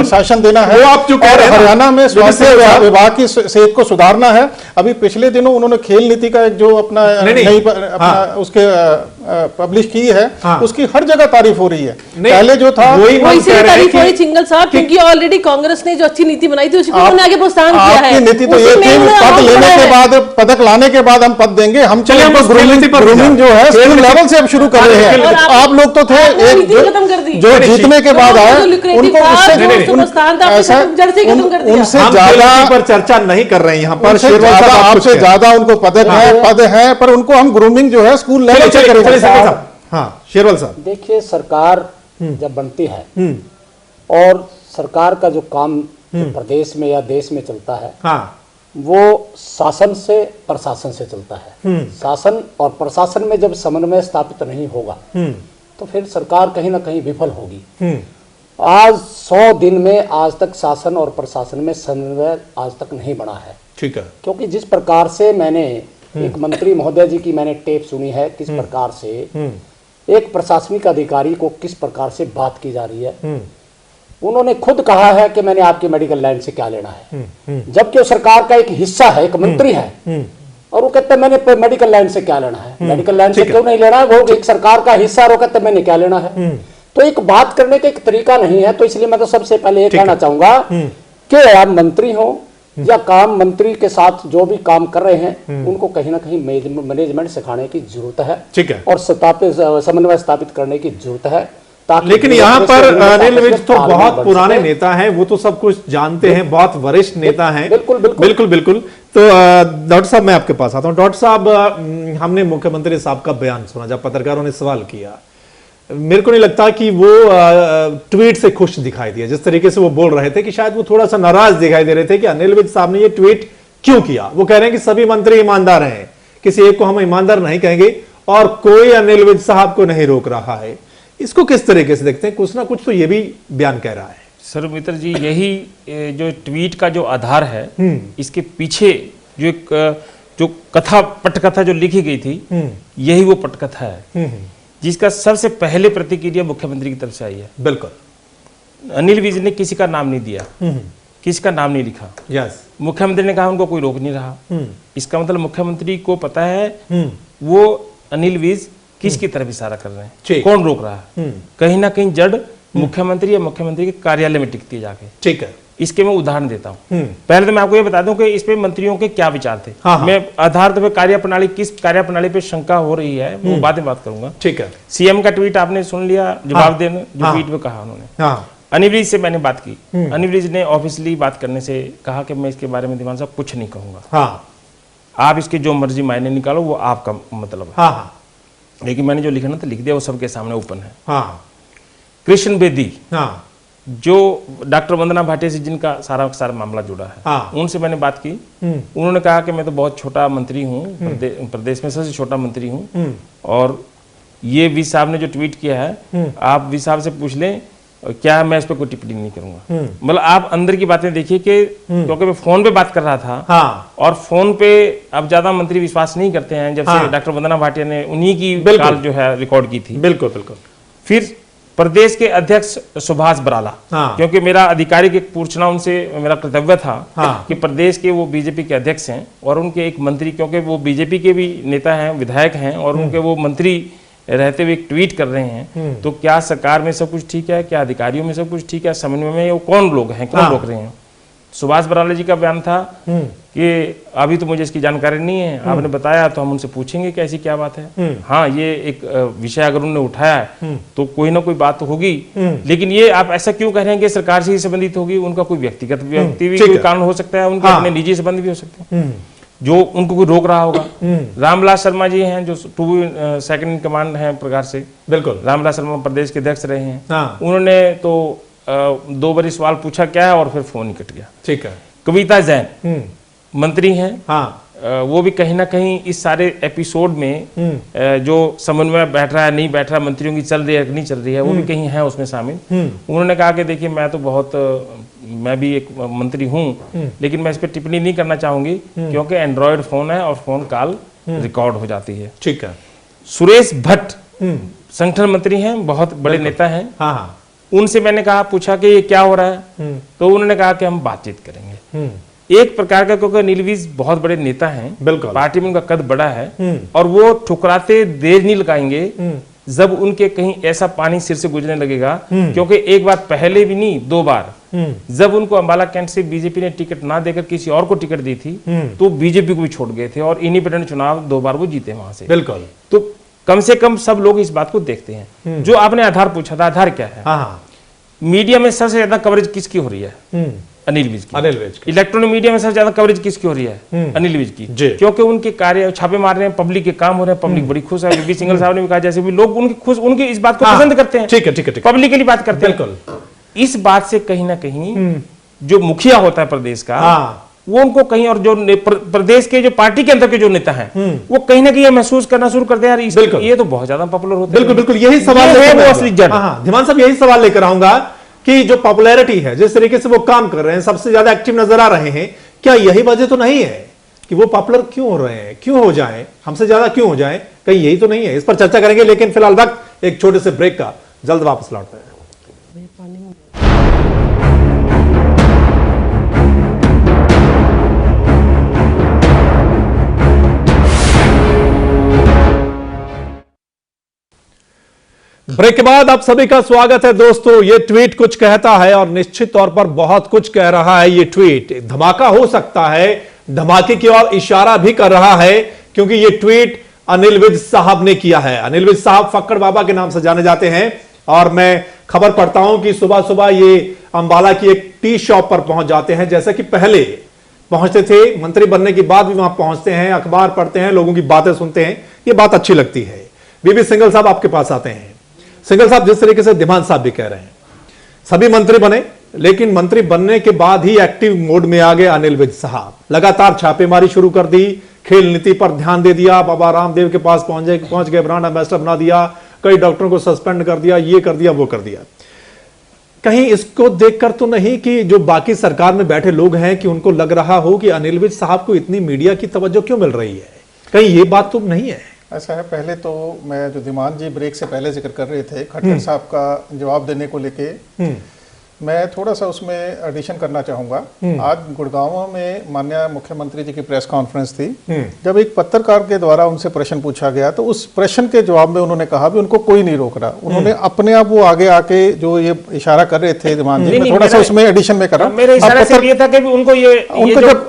शासन देना है, वो आप जो कह रहे हैं, हरियाणा में स्वास्थ्य विभाग की सेहत को सुधारना है। अभी पिछले दिनों उन्होंने खेल नीति का एक जो अपना उसके पब्लिश की है, उसकी हर जगह तारीफ हो रही है। पहले जो था वही तारीफ हो रही चिंगल साहब, क्योंकि ऑलरेडी कांग्रेस ने जो अच्छी नीति बनाई थी उसको उन्होंने आगे प्रोत्साहन किया है। नीति तो ये थी, पद लेने के बाद, पदक लाने के बाद हम पद देंगे, हम चलिए ग्रूमिंग जो है स्कूल लेवल से अब शुरू कर रहे हैं। आप लोग तो थे जो जीतने के बाद आए, उनको उनसे ज्यादा पर चर्चा नहीं कर रहे हैं यहाँ पर। आपसे ज्यादा उनको पद है, पर उनको हम ग्रूमिंग जो है स्कूल लेवल से करेंगे। हाँ शेरवाल साहब, देखिए सरकार जब बनती है और सरकार का जो काम प्रदेश में या देश में चलता है, वो शासन से प्रशासन से चलता है। शासन और प्रशासन में जब समन्वय स्थापित नहीं होगा तो फिर सरकार कहीं ना कहीं विफल होगी। आज 100 दिन में आज तक शासन और प्रशासन में समन्वय आज तक नहीं बना है। ठीक है, क्योंकि जिस प्रकार से मैंने एक मंत्री महोदय जी की मैंने टेप सुनी है, किस प्रकार से एक प्रशासनिक अधिकारी को किस प्रकार से बात की जा रही है। उन्होंने खुद कहा है कि मैंने आपकी मेडिकल लाइन से क्या लेना है, जबकि वो सरकार का एक हिस्सा है, एक मंत्री है, और वो कहते हैं मैंने मेडिकल लाइन से क्या लेना है, मेडिकल लाइन से क्यों नहीं लेना है, वो एक सरकार का हिस्सा, और वो कहते हैं मैंने क्या लेना है। तो एक बात करने का एक तरीका नहीं है। तो इसलिए मैं तो सबसे पहले ये कहना चाहूंगा कि आप मंत्री हो या काम मंत्री के साथ जो भी काम कर रहे हैं, उनको कहीं ना कहीं मैनेजमेंट सिखाने की जरूरत है, ठीक है, और समन्वय स्थापित करने की जरूरत है। ताकि लेकिन यहाँ पर अनिल विज तो तालमेल बहुत बन पुराने सके। नेता हैं, वो तो सब कुछ जानते हैं, बहुत वरिष्ठ नेता हैं। बिल्कुल, बिल्कुल। बिल्कुल बिल्कुल। तो डॉक्टर साहब मैं आपके पास आता हूँ। डॉक्टर साहब, हमने मुख्यमंत्री साहब का बयान सुना जब पत्रकारों ने सवाल किया, मेरे को नहीं लगता कि वो ट्वीट से खुश दिखाई दिया। जिस तरीके से वो बोल रहे थे कि शायद वो थोड़ा सा नाराज दिखाई दे रहे थे कि अनिल विज साहब ने ये ट्वीट क्यों किया। वो कह रहे हैं कि सभी मंत्री ईमानदार हैं, किसी एक को हम ईमानदार नहीं कहेंगे और कोई अनिल विज साहब को नहीं रोक रहा है। इसको किस तरीके से देखते हैं? कुछ ना कुछ तो ये भी बयान कह रहा है। सर मित्र जी, यही जो ट्वीट का जो आधार है, इसके पीछे जो एक जो पटकथा जो लिखी गई थी, यही वो पटकथा है जिसका सबसे पहले प्रतिक्रिया मुख्यमंत्री की तरफ से आई है। बिल्कुल। अनिल विज ने किसी का नाम नहीं दिया, किसी का नाम नहीं लिखा। यस। मुख्यमंत्री ने कहा उनको कोई रोक नहीं रहा। इसका मतलब मुख्यमंत्री को पता है वो अनिल विज किसकी तरफ इशारा कर रहे हैं, कौन रोक रहा है। कहीं ना कहीं जड़ मुख्यमंत्री या मुख्यमंत्री के कार्यालय में टिकती है जाके। ठीक है। इसके मैं उदाहरण देता हूँ। पहले तो मैं आपको ये बता दूं कि इस पे मंत्रियों के क्या विचार थे। हाँ। मैं आधार पे कार्यप्रणाली, किस कार्यप्रणाली पे शंका हो रही है वो बाद में बात करूंगा। ठीक है। सीएम का ट्वीट आपने सुन लिया, जवाब देने जो ट्वीट में कहा उन्होंने। हाँ। अनिल विज से मैंने बात की। अनिल विज ने ऑफिशियली बात करने से कहा कि मैं इसके बारे में दीवान साहब कुछ नहीं कहूंगा। हाँ। आप इसके जो मर्जी मायने निकालो, वो आपका मतलब है। हाँ हाँ। लेकिन मैंने जो लिखना था लिख दिया, वो सबके सामने ओपन है। हाँ। कृष्ण बेदी, हाँ। जो डॉक्टर वंदना भाटिया से जिनका सारा मामला जुड़ा है, हाँ। उनसे मैंने बात की। उन्होंने कहा कि मैं तो बहुत छोटा मंत्री हूँ, प्रदेश में सबसे छोटा मंत्री हूँ, और ये वी साहब ने जो ट्वीट किया है, आप वी साहब से पूछ लें, क्या मैं इस पर कोई टिप्पणी नहीं करूंगा। मतलब आप अंदर की बातें देखिए कि क्योंकि मैं फोन पे बात कर रहा था। हाँ। और फोन पे अब ज्यादा मंत्री विश्वास नहीं करते हैं, जब से डॉक्टर वंदना भाटिया ने उन्हीं की कॉल जो है रिकॉर्ड की थी। बिल्कुल बिल्कुल। फिर प्रदेश के अध्यक्ष सुभाष बराला, हाँ। क्योंकि मेरा आधिकारिक एक पूछना उनसे मेरा कर्तव्य था। हाँ। कि प्रदेश के वो बीजेपी के अध्यक्ष हैं और उनके एक मंत्री, क्योंकि वो बीजेपी के भी नेता हैं, विधायक हैं, और उनके वो मंत्री रहते हुए एक ट्वीट कर रहे हैं, तो क्या सरकार में सब कुछ ठीक है, क्या अधिकारियों में सब कुछ ठीक है, समन्वय में वो कौन लोग हैं, कौन रोक रहे हैं। सुभाष बराला जी का बयान था कि अभी तो मुझे इसकी जानकारी नहीं है, आपने बताया तो हम उनसे पूछेंगे कि ऐसी क्या बात है। हाँ, ये एक विषय अगर उन्होंने उठाया है तो कोई ना कोई बात तो होगी, लेकिन ये आप ऐसा क्यों कह रहे हैं कि सरकार से ही संबंधित होगी? उनका कोई व्यक्तिगत कोई कारण हो सकता है, उनके अपने निजी संबंध भी हो सकते हैं जो उनको कोई रोक रहा होगा। रामलाल शर्मा जी हैं जो सेकंड इन कमांड हैं प्रकार से। बिल्कुल। रामलाल शर्मा प्रदेश के अध्यक्ष रहे हैं। हाँ। उन्होंने तो 2 बार सवाल पूछा क्या है और फिर फोन ही कट गया। ठीक है। कविता जैन मंत्री हैं। हाँ। वो भी कहीं ना कहीं इस सारे एपिसोड में जो समन्वय बैठ रहा है, नहीं बैठ रहा, मंत्रियों की चल रही है नहीं चल रही है, वो भी कहीं है उसमें शामिल। उन्होंने कहा कि देखिए मैं भी एक मंत्री हूं, लेकिन मैं इस पर टिप्पणी नहीं करना चाहूंगी क्योंकि एंड्रॉयड फोन है और फोन कॉल रिकॉर्ड हो जाती है। ठीक है। सुरेश भट्ट संगठन मंत्री हैं, बहुत बड़े नेता हैं। हाँ हाँ। उनसे मैंने पूछा कि ये क्या हो रहा है, तो उन्होंने कहा कि हम बातचीत करेंगे। एक प्रकार का, क्योंकि अनिल विज बहुत बड़े नेता हैं, बिल्कुल, पार्टी में उनका कद बड़ा है और वो ठुकराते देर नहीं लगाएंगे जब उनके कहीं ऐसा पानी सिर से गुजरने लगेगा। क्योंकि एक बार पहले भी नहीं, 2 बार जब उनको अंबाला कैंट से बीजेपी ने टिकट ना देकर किसी और को टिकट दी थी तो बीजेपी को भी छोड़ गए थे और इंडिपेंडेंट चुनाव 2 बार वो जीते वहां से। बिल्कुल। तो कम से कम सब लोग इस बात को देखते हैं। जो आपने आधार पूछा था, आधार क्या है? हाँ। मीडिया में सबसे ज्यादा कवरेज किसकी हो रही है? अनिल विज की। अनिल विज की। इलेक्ट्रॉनिक मीडिया में सबसे ज्यादा कवरेज किसकी हो रही है? अनिल विज की। क्योंकि उनके कार्य छापे मार रहे हैं, पब्लिक के काम हो रहे हैं, पब्लिक बड़ी खुश है। बीबी सिंघल साहब ने भी कहा जैसे भी लोग उनकी इस बात को पसंद करते हैं। ठीक है, ठीक है, ठीक है। पब्लिकली बात करते हैं। बिल्कुल। इस बात से कहीं ना कहीं जो मुखिया होता है प्रदेश का, वो उनको कहीं, और जो प्रदेश के जो पार्टी के अंदर के जो नेता हैं, वो कहीं ना कहीं महसूस करना शुरू करते हैं यार ये तो बहुत ज्यादा पॉपुलर होता है। बिल्कुल बिल्कुल, यही सवाल है वो असली जड़। धीमान साहब, यही सवाल लेकर आऊंगा कि जो पॉपुलैरिटी है, जिस तरीके से वो काम कर रहे हैं, सबसे ज्यादा एक्टिव नजर आ रहे हैं, क्या यही वजह तो नहीं है कि वो पॉपुलर क्यों हो रहे हैं, क्यों हो जाएं, हमसे ज्यादा क्यों हो जाएं? कहीं यही तो नहीं है? इस पर चर्चा करेंगे, लेकिन फिलहाल वक्त एक छोटे से ब्रेक का, जल्द वापस लौटते हैं। ब्रेक के बाद आप सभी का स्वागत है दोस्तों। ये ट्वीट कुछ कहता है और निश्चित तौर पर बहुत कुछ कह रहा है। ये ट्वीट धमाका हो सकता है, धमाके की ओर इशारा भी कर रहा है, क्योंकि ये ट्वीट अनिल विज साहब ने किया है। अनिल विज साहब फक्कड़ बाबा के नाम से जाने जाते हैं। और मैं खबर पढ़ता हूं कि सुबह सुबह ये अंबाला की एक टी शॉप पर पहुंच जाते हैं, जैसे कि पहले पहुंचते थे, मंत्री बनने के बाद भी वहां पहुंचते हैं, अखबार पढ़ते हैं, लोगों की बातें सुनते हैं, ये बात अच्छी लगती है। बीबी सिंघल साहब आपके पास आते हैं। सिंघल साहब, जिस तरीके से धीमान साहब भी कह रहे हैं, सभी मंत्री बने, लेकिन मंत्री बनने के बाद ही एक्टिव मोड में आ गए अनिल विज साहब, लगातार छापेमारी शुरू कर दी, खेल नीति पर ध्यान दे दिया, बाबा रामदेव के पास पहुंच गए, ब्रांड एम्बेसडर बना दिया, कई डॉक्टरों को सस्पेंड कर दिया, ये कर दिया, वो कर दिया। कहीं इसको देखकर तो नहीं कि जो बाकी सरकार में बैठे लोग हैं कि उनको लग रहा हो कि अनिल विज साहब को इतनी मीडिया की तवज्जो क्यों मिल रही है? कहीं ये बात तो नहीं है? ऐसा है, पहले तो मैं जो धीमान जी ब्रेक से पहले जिक्र कर रहे थे खट्टर साहब का जवाब देने को लेके, मैं थोड़ा सा उसमें एडिशन करना चाहूंगा। आज गुड़गांव में माननीय मुख्यमंत्री जी की प्रेस कॉन्फ्रेंस थी, जब एक पत्रकार के द्वारा उनसे प्रश्न पूछा गया तो उस प्रश्न के जवाब में उन्होंने कहा भी उनको कोई नहीं रोक रहा। उन्होंने अपने आप वो आगे आके जो ये इशारा कर रहे थे धीमान जी, मैं थोड़ा सा उसमें एडिशन में करा। मेरे इशारे से ये था कि उनको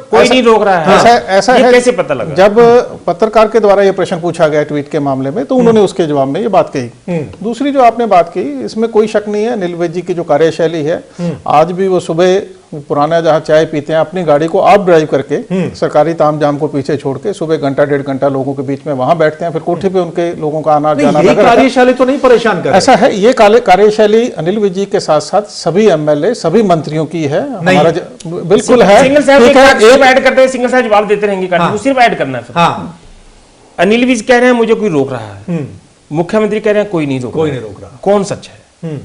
कोई नहीं रोक रहा है, ऐसा है, कैसे पता लगा? जब पत्रकार के द्वारा ये प्रश्न पूछा गया ट्वीट के मामले में, तो उन्होंने उसके जवाब में ये बात कही। दूसरी जो आपने बात की, इसमें कोई शक नहीं है, अनिल विज जी की जो कार्यशैली है, आज भी वो सुबह पुराना जहाँ चाय पीते हैं, अपनी गाड़ी को आप ड्राइव करके सरकारी तामझाम को पीछे छोड़ के सुबह घंटा डेढ़ घंटा लोगों के बीच में वहां बैठते हैं, फिर कोठे पे उनके लोगों का आना जाना लगा रहता है। कार्यशैली तो नहीं परेशान कर? ऐसा है, ये कार्यशैली अनिल विज जी के साथ साथ सभी एमएलए सभी मंत्रियों की है, हमारा बिल्कुल है। सिंगल साहब ऐड करते हैं, सिंगल साहब जवाब देते रहेंगे, सिर्फ ऐड करना है। हाँ, अनिल विज कह रहे हैं मुझे कोई रोक रहा है, मुख्यमंत्री कह रहे हैं कोई नहीं रोक रहा, कौन सच है?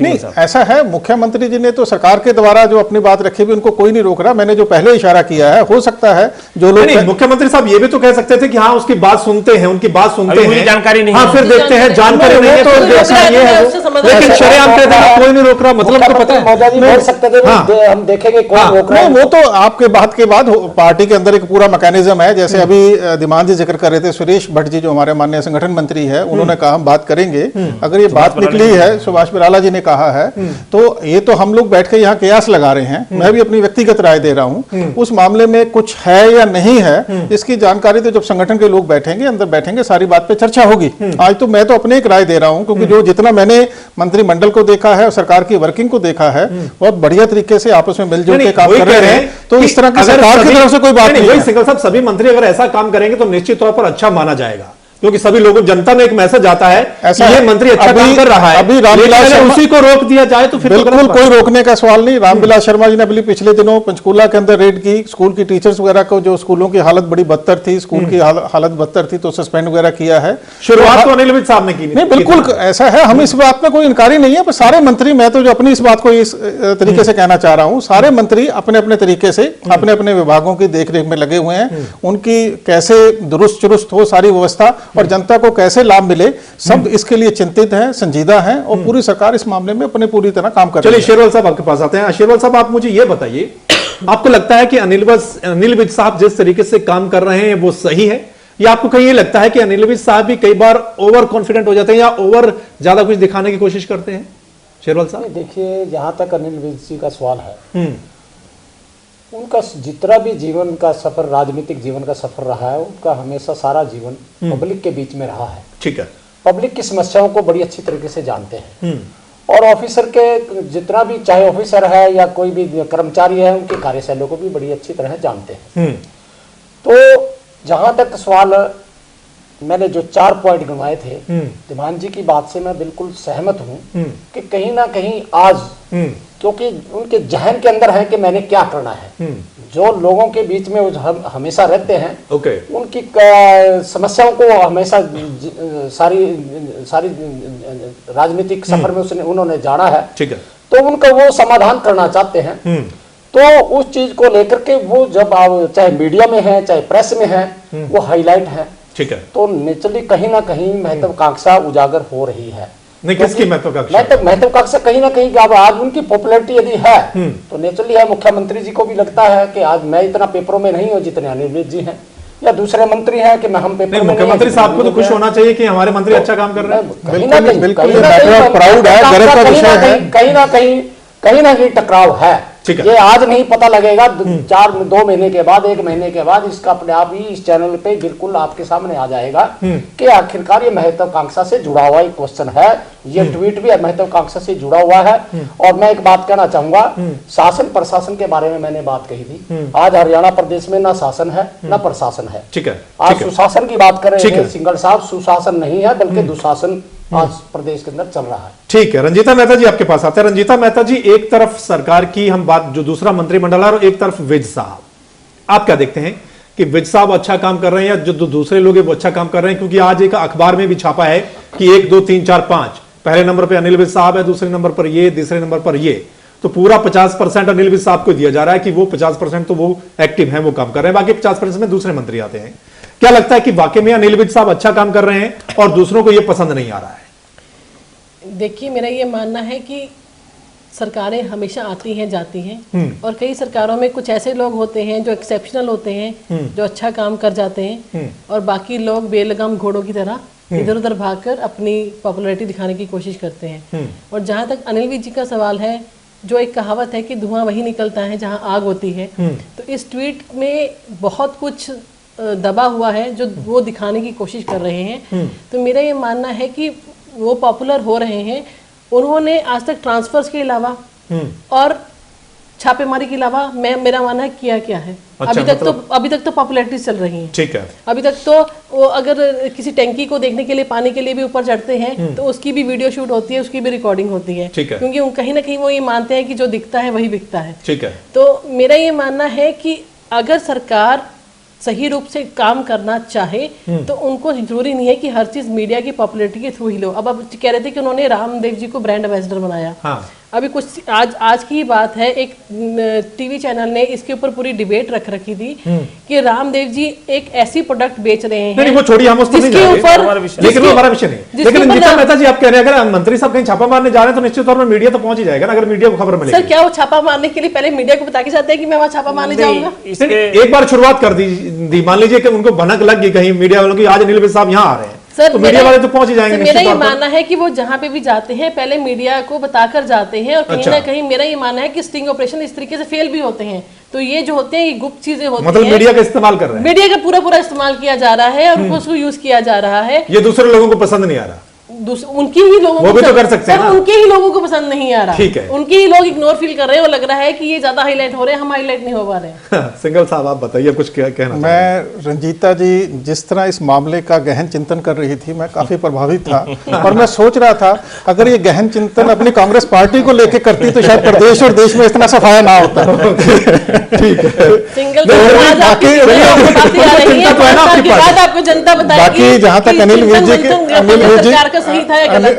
नहीं, ऐसा है, मुख्यमंत्री जी ने तो सरकार के द्वारा जो अपनी बात रखी भी उनको कोई नहीं रोक रहा। मैंने जो पहले इशारा किया है, हो सकता है जो लोग नहीं, मुख्यमंत्री साहब ये भी तो कह सकते थे कि हाँ उसकी बात सुनते हैं, उनकी बात सुनते हैं, जानकारी नहीं, हाँ फिर देखते हैं, जानकारी नहीं है तो जैसा ये है, लेकिन शरेआम कहते हैं कोई नहीं रोक रहा, मतलब तो पता है बोल सकते थे, हम देखेंगे कौन रोक रहा है। वो तो आपके बात के बाद पार्टी के अंदर एक पूरा मैकेनिज्म है। जैसे अभी धीमान जी जिक्र कर रहे थे, सुरेश भट्ट जी जो हमारे माननीय संगठन मंत्री है, उन्होंने कहा हम बात करेंगे। अगर ये बात निकली है, सुभाष बराला जी ने कहा है, तो ये तो हम लोग बैठ के यहाँ कयास लगा रहे हैं, मैं भी अपनी व्यक्तिगत राय दे रहा हूँ। उस मामले में कुछ है या नहीं है, इसकी जानकारी तो जब संगठन के लोग बैठेंगे, अंदर बैठेंगे, सारी बात पे चर्चा होगी। आज तो मैं तो अपने एक राय दे रहा हूँ, क्योंकि जो जितना मैंने मंत्रिमंडल को देखा है और सरकार की वर्किंग को देखा है, बहुत बढ़िया तरीके से आपस में मिलजुल के काम कर रहे हैं। तो इस तरह की सरकार की तरफ से कोई बात नहीं है। सिंघल साहब, सभी मंत्री अगर ऐसा काम करेंगे तो निश्चित तौर पर अच्छा माना जाएगा, क्योंकि सभी लोगों, जनता में एक मैसेज आता है ऐसा ये मंत्री अच्छा काम कर रहा है। अभी रामविलास शर्मा, उसी को रोक दिया जाए तो फिर बिल्कुल कोई रोकने का सवाल नहीं। रामविलास शर्मा जी ने अभी पिछले दिनों पंचकूला के अंदर रेड की, स्कूल की टीचर्स वगैरह को, जो स्कूलों की हालत बड़ी बदतर थी, स्कूल की हालत बदतर थी, तो सस्पेंड वगैरह किया है। शुरुआत तो अनिल विज साहब ने की नहीं, बिल्कुल ऐसा है, हम इस बात में कोई इनकारी नहीं है, पर सारे मंत्री, मैं तो जो अपनी इस बात को इस तरीके से कहना चाह रहा हूँ, सारे मंत्री अपने अपने तरीके से अपने अपने विभागों की देखरेख में लगे हुए हैं। उनकी कैसे दुरुस्त चुरुस्त हो सारी व्यवस्था और जनता को कैसे लाभ मिले, सब इसके लिए चिंतित हैं, संजीदा हैं, और पूरी सरकार इस मामले में अपने पूरी तरह काम कर रही है। चलिए शेरवाल साहब आपके पास आते हैं। शेरवाल साहब, आप मुझे ये बताइए, आपको लगता है कि अनिल विज साहब जिस तरीके से काम कर रहे हैं वो सही है, या आपको कहीं ये लगता है कि अनिल विज साहब भी कई बार ओवर कॉन्फिडेंट हो जाते हैं या ओवर ज्यादा कुछ दिखाने की कोशिश करते हैं? शेरवाल साहब देखिए, जहां तक अनिल विज जी का सवाल है, उनका जितना भी जीवन का सफर, राजनीतिक जीवन का सफर रहा है, उनका हमेशा सारा जीवन पब्लिक के बीच में रहा है। ठीक है, पब्लिक की समस्याओं को बड़ी अच्छी तरीके से जानते हैं, और ऑफिसर के जितना भी, चाहे ऑफिसर है या कोई भी कर्मचारी है, उनकी कार्यशैली को भी बड़ी अच्छी तरह जानते हैं। तो जहां तक सवाल, मैंने जो 4 पॉइंट गिनवाए थे, धीमान जी की बात से मैं बिल्कुल सहमत हूं कि कहीं ना कहीं आज, क्योंकि उनके जहन के अंदर है कि मैंने क्या करना है, जो लोगों के बीच में हमेशा रहते हैं, उनकी समस्याओं को हमेशा सारी राजनीतिक सफर में उन्होंने जाना है, तो उनका वो समाधान करना चाहते हैं। तो उस चीज को लेकर के वो जब चाहे मीडिया में है चाहे प्रेस में है, वो हाईलाइट है। ठीक है, तो नेचुरली कहीं ना कहीं महत्वाकांक्षा उजागर हो रही है। नहीं, किसकी महत्वाकांक्षा कहीं ना कहीं, अब आज उनकी पॉपुलैरिटी यदि है तो नेचुरली है, मुख्यमंत्री जी को भी लगता है कि आज मैं इतना पेपरों में नहीं हूँ जितने अनिल विज जी हैं या दूसरे मंत्री हैं कि मैं हम पेपर में। मुख्यमंत्री साहब को तो खुश होना चाहिए कि हमारे मंत्री अच्छा काम कर रहे हैं। बिल्कुल प्राउड है, गर्व का विषय है। कहीं ना कहीं टकराव है। ठीक है। ये आज नहीं पता लगेगा, 2 महीने के बाद, 1 महीने के बाद इसका अपने आप ही इस चैनल पे बिल्कुल आपके सामने आ जाएगा कि आखिरकार ये महत्वाकांक्षा से जुड़ा हुआ एक क्वेश्चन है। ये ट्वीट भी महत्वाकांक्षा से जुड़ा हुआ है। और मैं एक बात कहना चाहूंगा, शासन प्रशासन के बारे में मैंने बात कही थी। आज हरियाणा प्रदेश में ना शासन है ना प्रशासन है। ठीक है। आज सुशासन की बात कर रहे हैं सिंगल साहब, सुशासन नहीं है बल्कि दुशासन आज प्रदेश के अंदर चल रहा है। ठीक है, रंजीता मेहता जी आपके पास आते हैं। रंजीता मेहता जी, एक तरफ सरकार की हम बात, जो दूसरा मंत्रिमंडल है, और एक तरफ विज साहब, आप क्या देखते हैं कि विज साहब अच्छा काम कर रहे हैं या जो दूसरे लोग हैं वो अच्छा काम कर रहे हैं? क्योंकि आज एक अखबार में भी छापा है कि 1 2 3 4 5, पहले नंबर पे अनिल विज साहब है, दूसरे नंबर पर ये, तीसरे नंबर पर ये, तो पूरा 50% अनिल विज साहब को दिया जा रहा है कि वो 50% तो वो एक्टिव हैं, वो काम कर रहे हैं, बाकी 50% में दूसरे मंत्री आते हैं। क्या लगता है कि वाकई में अनिल विज साहब अच्छा काम कर रहे हैं और दूसरों को ये पसंद नहीं आ रहा है? देखिए, मेरा ये मानना है कि सरकारें हमेशा आती हैं जाती हैं, और कई सरकारों में कुछ ऐसे लोग होते हैं जो एक्सेप्शनल होते हैं, जो अच्छा काम कर जाते हैं, और बाकी लोग बेलगाम घोड़ों की तरह इधर उधर भागकर अपनी पॉपुलैरिटी दिखाने की कोशिश करते हैं। और जहां तक अनिल विज जी का सवाल है, जो एक कहावत है कि धुआं वही निकलता है जहां आग होती है, तो इस ट्वीट में बहुत कुछ दबा हुआ है जो वो दिखाने की कोशिश कर रहे हैं। तो मेरा ये मानना है कि वो पॉपुलर हो रहे हैं। उन्होंने आज तक ट्रांसफर्स के अलावा और छापेमारी के अलावा मेरा मानना है किया क्या है? अच्छा, अभी तक तो पॉपुलैरिटी चल रही है। ठीक है। अभी तक तो वो अगर किसी टैंकी को देखने के लिए, पानी के लिए भी ऊपर चढ़ते हैं तो उसकी भी वीडियो शूट होती है, उसकी भी रिकॉर्डिंग होती है, क्योंकि कहीं ना कहीं वो ये मानते हैं कि जो दिखता है वही बिकता है। ठीक है। तो मेरा ये मानना है कि अगर सरकार सही रूप से काम करना चाहे तो उनको जरूरी नहीं है कि हर चीज मीडिया की पॉपुलैरिटी के थ्रू ही लो। अब कह रहे थे कि उन्होंने रामदेव जी को ब्रांड एम्बेसडर बनाया। हाँ। अभी कुछ आज की बात है, एक टीवी चैनल ने इसके ऊपर पूरी डिबेट रख रखी थी कि रामदेव जी एक ऐसी प्रोडक्ट बेच रहे हैं। नहीं, वो छोड़िए, हम उस पर नहीं जा रहे, लेकिन वो हमारा विषय नहीं। लेकिन रंजीता मेहता जी, आप कह रहे हैं अगर मंत्री साहब कहीं छापा मारने जा रहे हैं तो निश्चित तौर पर मीडिया तो पहुंच ही जाएगा ना, अगर मीडिया को खबर मिलेगी। सर, क्या वो छापा मारने के लिए पहले मीडिया को बता के जाते हैं कि मैं वहां छापा मारने जाऊंगा? एक बार शुरुआत कर दी, मान लीजिए कि उनको भनक लग गई कहीं मीडिया वालों की, आज अनिल विज साहब यहाँ आ रहे हैं, सर, तो मीडिया वाले तो पहुंच ही जाएंगे। मेरा ये मानना है कि वो जहां पे भी जाते हैं पहले मीडिया को बताकर जाते हैं, और कहीं ना कहीं मेरा ये मानना है कि स्टिंग ऑपरेशन इस तरीके से फेल भी होते हैं। तो ये जो होते हैं, ये गुप्त चीजें होती हैं, मतलब मीडिया का इस्तेमाल कर रहे हैं, मीडिया का पूरा इस्तेमाल किया जा रहा है और उसको यूज किया जा रहा है। ये दूसरे लोगों को पसंद नहीं आ रहा, उनकी ही लोगों वो को भी तो कर सकते हैं ना? उनके ही लोगों को पसंद नहीं आ रहा। ठीक है। उनके ही लोग इग्नोर फील कर रहे हैं, वो लग रहा है कि ये ज्यादा हाईलाइट हो रहे हैं, हम हाईलाइट नहीं हो पा रहे हैं। सिंगल साहब, आप बताइए कुछ क्या कहना? मैं, रंजीता जी जिस तरह इस मामले का गहन चिंतन कर रही थी, मैं काफी प्रभावित था और मैं सोच रहा था अगर ये गहन चिंतन अपनी कांग्रेस पार्टी को लेकर करती तो शायद प्रदेश और देश में इतना सफाया ना होता। ठीक है। सिंगल आपको जनता बताएगी। बाकी जहां तक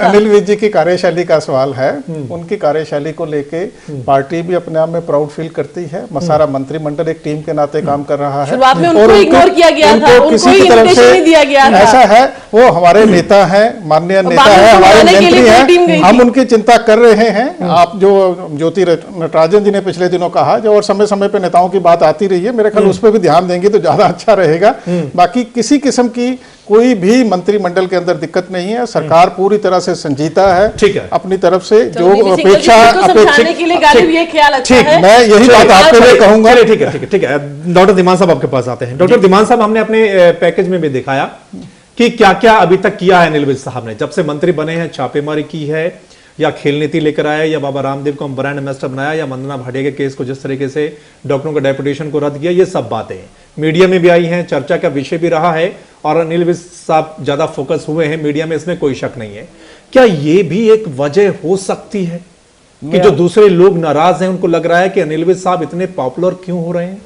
अनिल विज जी की कार्यशैली का सवाल है, उनकी कार्यशैली को लेके पार्टी भी अपने आप में प्राउड फील करती है। सारा मंत्रिमंडल एक टीम के नाते काम कर रहा है। शुरुआत में उनको इग्नोर किया गया था, किसी की तरफ से दिया गया था। ऐसा है, वो हमारे नेता हैं, माननीय नेता है, हमारे मंत्री हैं, हम उनकी चिंता कर रहे हैं। आप जो ज्योति नटराजन जी ने पिछले दिनों कहा, जो और समय समय पे नेताओं की बात आती रही है, मेरे ख्याल उस पर भी ध्यान देंगे तो ज्यादा अच्छा रहेगा। बाकी किसी किस्म की कोई भी मंत्रिमंडल के अंदर दिक्कत नहीं है। सरकार पूरी तरह से संजीता है। ठीक है। अपनी तरफ से जो अपेक्षा ठीक, मैं यही बात आपके लिए कहूंगा। ठीक है। डॉक्टर धीमान साहब आपके पास आते हैं। डॉक्टर धीमान साहब, हमने अपने पैकेज में भी दिखाया कि क्या क्या अभी तक किया है अनिल विज साहब ने, जब से मंत्री बने हैं। छापेमारी की है, या खेल नीति लेकर आया, या बाबा रामदेव को हम ब्रांड एम्बेसडर बनाया, या वंदना भाटिया के केस को जिस तरीके से डॉक्टरों का डेपुटेशन को रद्द किया, ये सब बातें मीडिया में भी आई हैं, चर्चा का विषय भी रहा है, और अनिल विज साहब ज्यादा फोकस हुए हैं मीडिया में, इसमें कोई शक नहीं है। क्या ये भी एक वजह हो सकती है कि जो दूसरे लोग नाराज हैं, उनको लग रहा है कि अनिल विज साहब इतने पॉपुलर क्यों हो रहे हैं?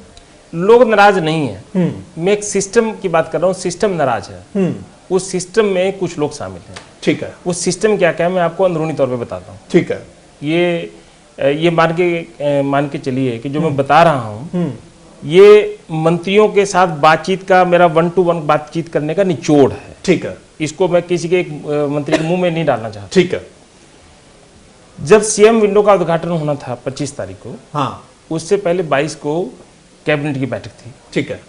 लोग नाराज नहीं है, मैं एक सिस्टम की बात कर रहा हूँ। सिस्टम नाराज है, उस सिस्टम में कुछ लोग शामिल हैं। ठीक है। वो सिस्टम क्या क्या है मैं आपको अंदरूनी तौर पे बताता हूँ। ठीक है। ये मान के चलिए कि जो मैं बता रहा हूँ, ये मंत्रियों के साथ बातचीत का, मेरा 1 to 1 बातचीत करने का निचोड़ है। ठीक है। इसको मैं किसी के एक मंत्री के मुंह में नहीं डालना चाहता। ठीक है। जब सीएम विंडो का उद्घाटन होना था 25 तारीख को, हाँ, उससे पहले 22 को कैबिनेट की बैठक थी। ठीक है।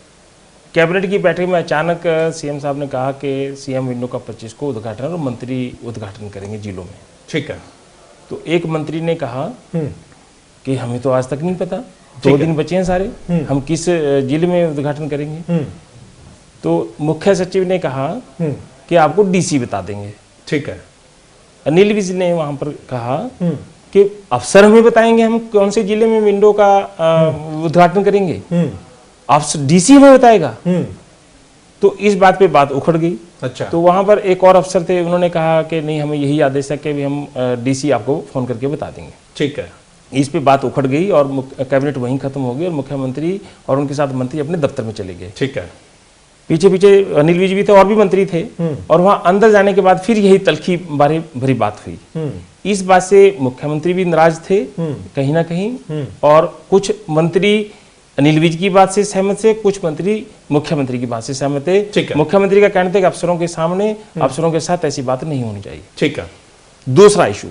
कैबिनेट की बैठक में अचानक सीएम साहब ने कहा कि सीएम विंडो का 25 को उद्घाटन और मंत्री उद्घाटन करेंगे जिलों में। ठीक है। तो एक मंत्री ने कहा कि हमें तो आज तक नहीं पता, 2 दिन बचे हैं सारे, हम किस जिले में उद्घाटन करेंगे। तो मुख्य सचिव ने कहा कि आपको डीसी बता देंगे। ठीक है। अनिल विज ने वहां पर कहा कि अफसर हमें बताएंगे हम कौन से जिले में विंडो का उद्घाटन करेंगे, अफसर डीसी हमें बताएगा। तो इस बात पे बात उखड़ गई। अच्छा। तो वहां पर एक और अफसर थे, उन्होंने कहा कि नहीं, हमें यही आदेश है कि भी हम डीसी आपको फोन करके बता देंगे। ठीक है। इस पे बात उखड़ गई और कैबिनेट वहीं खत्म हो गई और मुख्यमंत्री और उनके साथ मंत्री अपने दफ्तर में चले गए। ठीक है। पीछे पीछे अनिल विज भी थे और भी मंत्री थे, और वहां अंदर जाने के बाद फिर यही तलखी भरी बात हुई। इस बात से मुख्यमंत्री भी नाराज थे कहीं ना कहीं, और कुछ मंत्री अनिल विज की बात से सहमत थे, कुछ मंत्री मुख्यमंत्री की बात से सहमत थे। मुख्यमंत्री का कहना था कि अफसरों के सामने, अफसरों के साथ ऐसी बात नहीं होनी चाहिए। ठीक है। दूसरा इशू,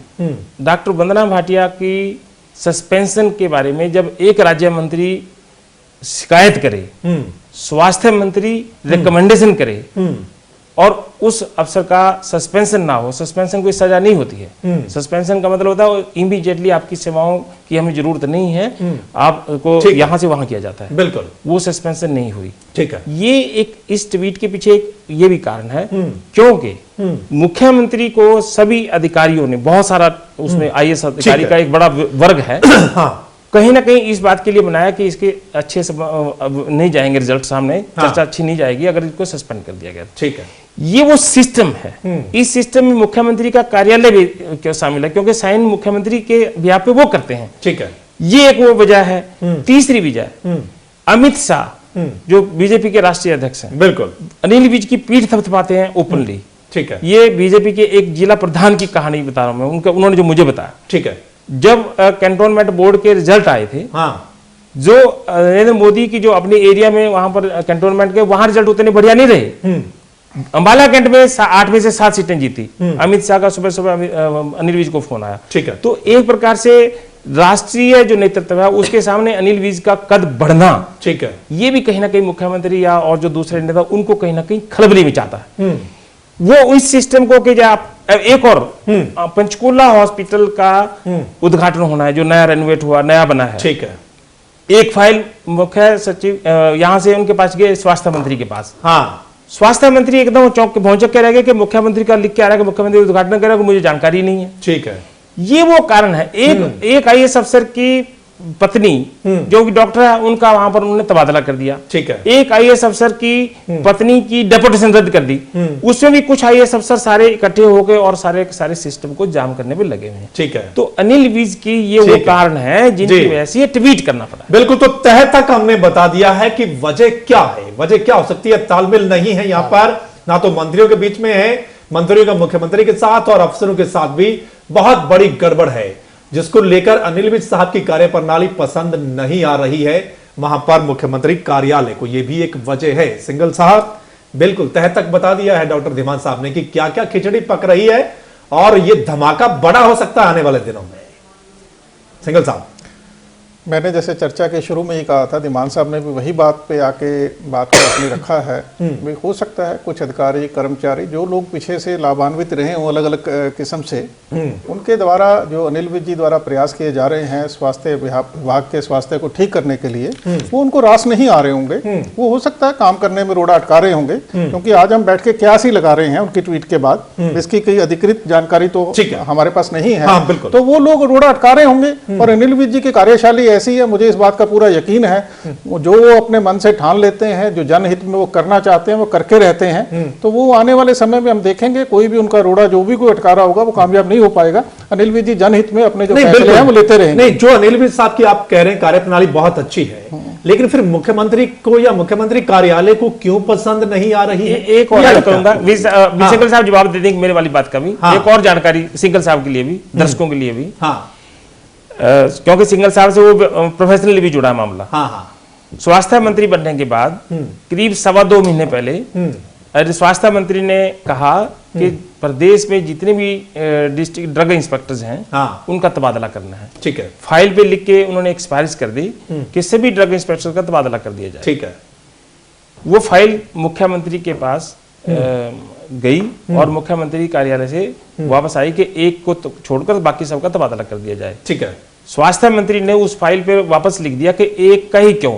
डॉक्टर वंदना भाटिया की सस्पेंशन के बारे में जब एक राज्य मंत्री शिकायत करे, स्वास्थ्य मंत्री रिकमेंडेशन करे और उस अफसर का सस्पेंशन ना हो, सस्पेंशन कोई सजा नहीं होती है। सस्पेंशन का मतलब होता है इमीडिएटली आपकी सेवाओं की हमें जरूरत नहीं है, आपको यहां से वहां किया जाता है। बिल्कुल। वो सस्पेंशन नहीं हुई। ठीक है। ये एक इस ट्वीट के पीछे एक ये भी कारण है, क्योंकि मुख्यमंत्री को सभी अधिकारियों ने, बहुत सारा उसमें IAS अधिकारी का एक बड़ा वर्ग है, हाँ, कहीं ना कहीं इस बात के लिए बनाया कि इसके अच्छे से अब नहीं जाएंगे रिजल्ट सामने, हाँ, चर्चा अच्छी नहीं जाएगी अगर इसको सस्पेंड कर दिया गया। ठीक है। ये वो सिस्टम है। इस सिस्टम में मुख्यमंत्री का कार्यालय भी क्यों शामिल है, क्योंकि साइन मुख्यमंत्री के बिहार पे वो करते हैं। ठीक है। ये एक वो वजह है। तीसरी वजह, अमित शाह जो बीजेपी के राष्ट्रीय अध्यक्ष हैं, बिल्कुल अनिल विज की पीठ थपथपाते हैं ओपनली। ठीक है। ये बीजेपी के एक जिला प्रधान की कहानी बता रहा हूं मैं, उन्होंने जो मुझे बताया। ठीक है। जब कैंटोनमेंट बोर्ड के रिजल्ट आए थे, हाँ, जो नरेंद्र मोदी की जो अपने एरिया में वहां पर कैंटोनमेंट के, वहां रिजल्ट उतने बढ़िया नहीं रहे। अंबाला कैंट में 8 में से 7 सीटें जीती। अमित शाह का सुबह सुबह अनिल विज को फोन आया। ठीक है। तो एक प्रकार से राष्ट्रीय जो नेतृत्व है उसके सामने अनिल विज का कद बढ़ना, ठीक है, ये भी कहीं ना कहीं मुख्यमंत्री या और जो दूसरे नेता उनको कहीं ना कहीं खलबली में चाहता है। वो इस सिस्टम को कि एक और पंचकुला हॉस्पिटल का उद्घाटन होना है, जो नया रेनोवेट हुआ, नया बना है। ठीक है। एक फाइल मुख्य सचिव यहां से उनके पास गए स्वास्थ्य मंत्री के पास। हाँ, स्वास्थ्य मंत्री एकदम चौंक के भौचक के रह गए कि मुख्यमंत्री का लिख के आ रहा है कि मुख्यमंत्री उद्घाटन करेगा, मुझे जानकारी नहीं है। ठीक है। ये वो कारण है। एक IAS अफसर की पत्नी जो कि डॉक्टर है, उनका वहां पर उन्होंने तबादला कर दिया। ठीक है। एक IAS अफसर की पत्नी की डेपुटेशन रद्द कर दी। उसमें भी कुछ IAS अफसर सारे इकट्ठे हो गए और सारे सिस्टम को जाम करने में लगे हुए हैं। ठीक है। तो अनिल विज की ये वो कारण है जिनकी वजह से ये ट्वीट करना पड़ा। बिल्कुल। तो तह तक हमने बता दिया है कि वजह क्या है, वजह क्या हो सकती है। तालमेल नहीं है यहाँ पर, ना तो मंत्रियों के बीच में है, मंत्रियों का मुख्यमंत्री के साथ और अफसरों के साथ भी बहुत बड़ी गड़बड़ है, जिसको लेकर अनिल विज साहब की कार्यप्रणाली पसंद नहीं आ रही है वहां पर मुख्यमंत्री कार्यालय को। यह भी एक वजह है। सिंघल साहब बिल्कुल तह तक बता दिया है डॉक्टर धीमान साहब ने कि क्या क्या खिचड़ी पक रही है और यह धमाका बड़ा हो सकता है आने वाले दिनों में। सिंघल साहब, मैंने जैसे चर्चा के शुरू में ही कहा था, धीमान साहब ने भी वही बात पे आके बात को अपनी रखा है। भी हो सकता है कुछ अधिकारी कर्मचारी जो लोग पीछे से लाभान्वित रहे हों अलग अलग किस्म से, उनके द्वारा जो अनिल विज जी द्वारा प्रयास किए जा रहे हैं स्वास्थ्य विभाग के स्वास्थ्य को ठीक करने के लिए, वो उनको रास नहीं आ रहे होंगे। वो हो सकता है काम करने में रोड़ा अटका रहे होंगे, क्योंकि आज हम बैठ के क्यास ही लगा रहे हैं उनकी ट्वीट के बाद। इसकी कोई अधिकृत जानकारी तो हमारे पास नहीं है। तो वो लोग रोड़ा अटका रहे होंगे और अनिल विज जी की कार्यशैली ऐसी है, मुझे इस बात का पूरा यकीन है, जो वो अपने मन से ठान लेते हैं, जो जनहित में वो करना चाहते हैं वो करके रहते हैं। तो वो आने वाले समय में हम देखेंगे कोई भी उनका रोड़ा जो भी कोई अटका रहा होगा वो कामयाब नहीं हो पाएगा। अनिल विज जी जनहित में अपने जो फैसले हैं वो लेते रहेंगे। नहीं, जो अनिल विज साहब की आप कह रहे हैं कार्यप्रणाली बहुत अच्छी है, लेकिन फिर मुख्यमंत्री को या मुख्यमंत्री कार्यालय को क्यों पसंद नहीं आ रही है? एक और कहूंगा, सिंघल साहब जवाब दे देंगे मेरे वाली बात का भी। एक और जानकारी सिंघल साहब के लिए भी, दर्शकों के लिए भी, क्योंकि सिंघल साहब से वो प्रोफेशनली भी जुड़ा मामला। स्वास्थ्य मंत्री बनने के बाद करीब 2.25 महीने पहले स्वास्थ्य मंत्री ने कहा कि प्रदेश में जितने भी डिस्ट्रिक्ट ड्रग इंस्पेक्टर्स हैं, उनका तबादला करना है। ठीक है। फाइल पे लिख के उन्होंने एक सिफारिश कर दी कि सभी ड्रग इंस्पेक्टर का तबादला कर दिया जाए। ठीक है। वो फाइल मुख्यमंत्री के पास गई और मुख्यमंत्री कार्यालय से वापस आई कि एक को छोड़कर बाकी सबका तबादला कर दिया जाए। ठीक है। स्वास्थ्य मंत्री ने उस फाइल पे वापस लिख दिया कि एक का ही क्यों,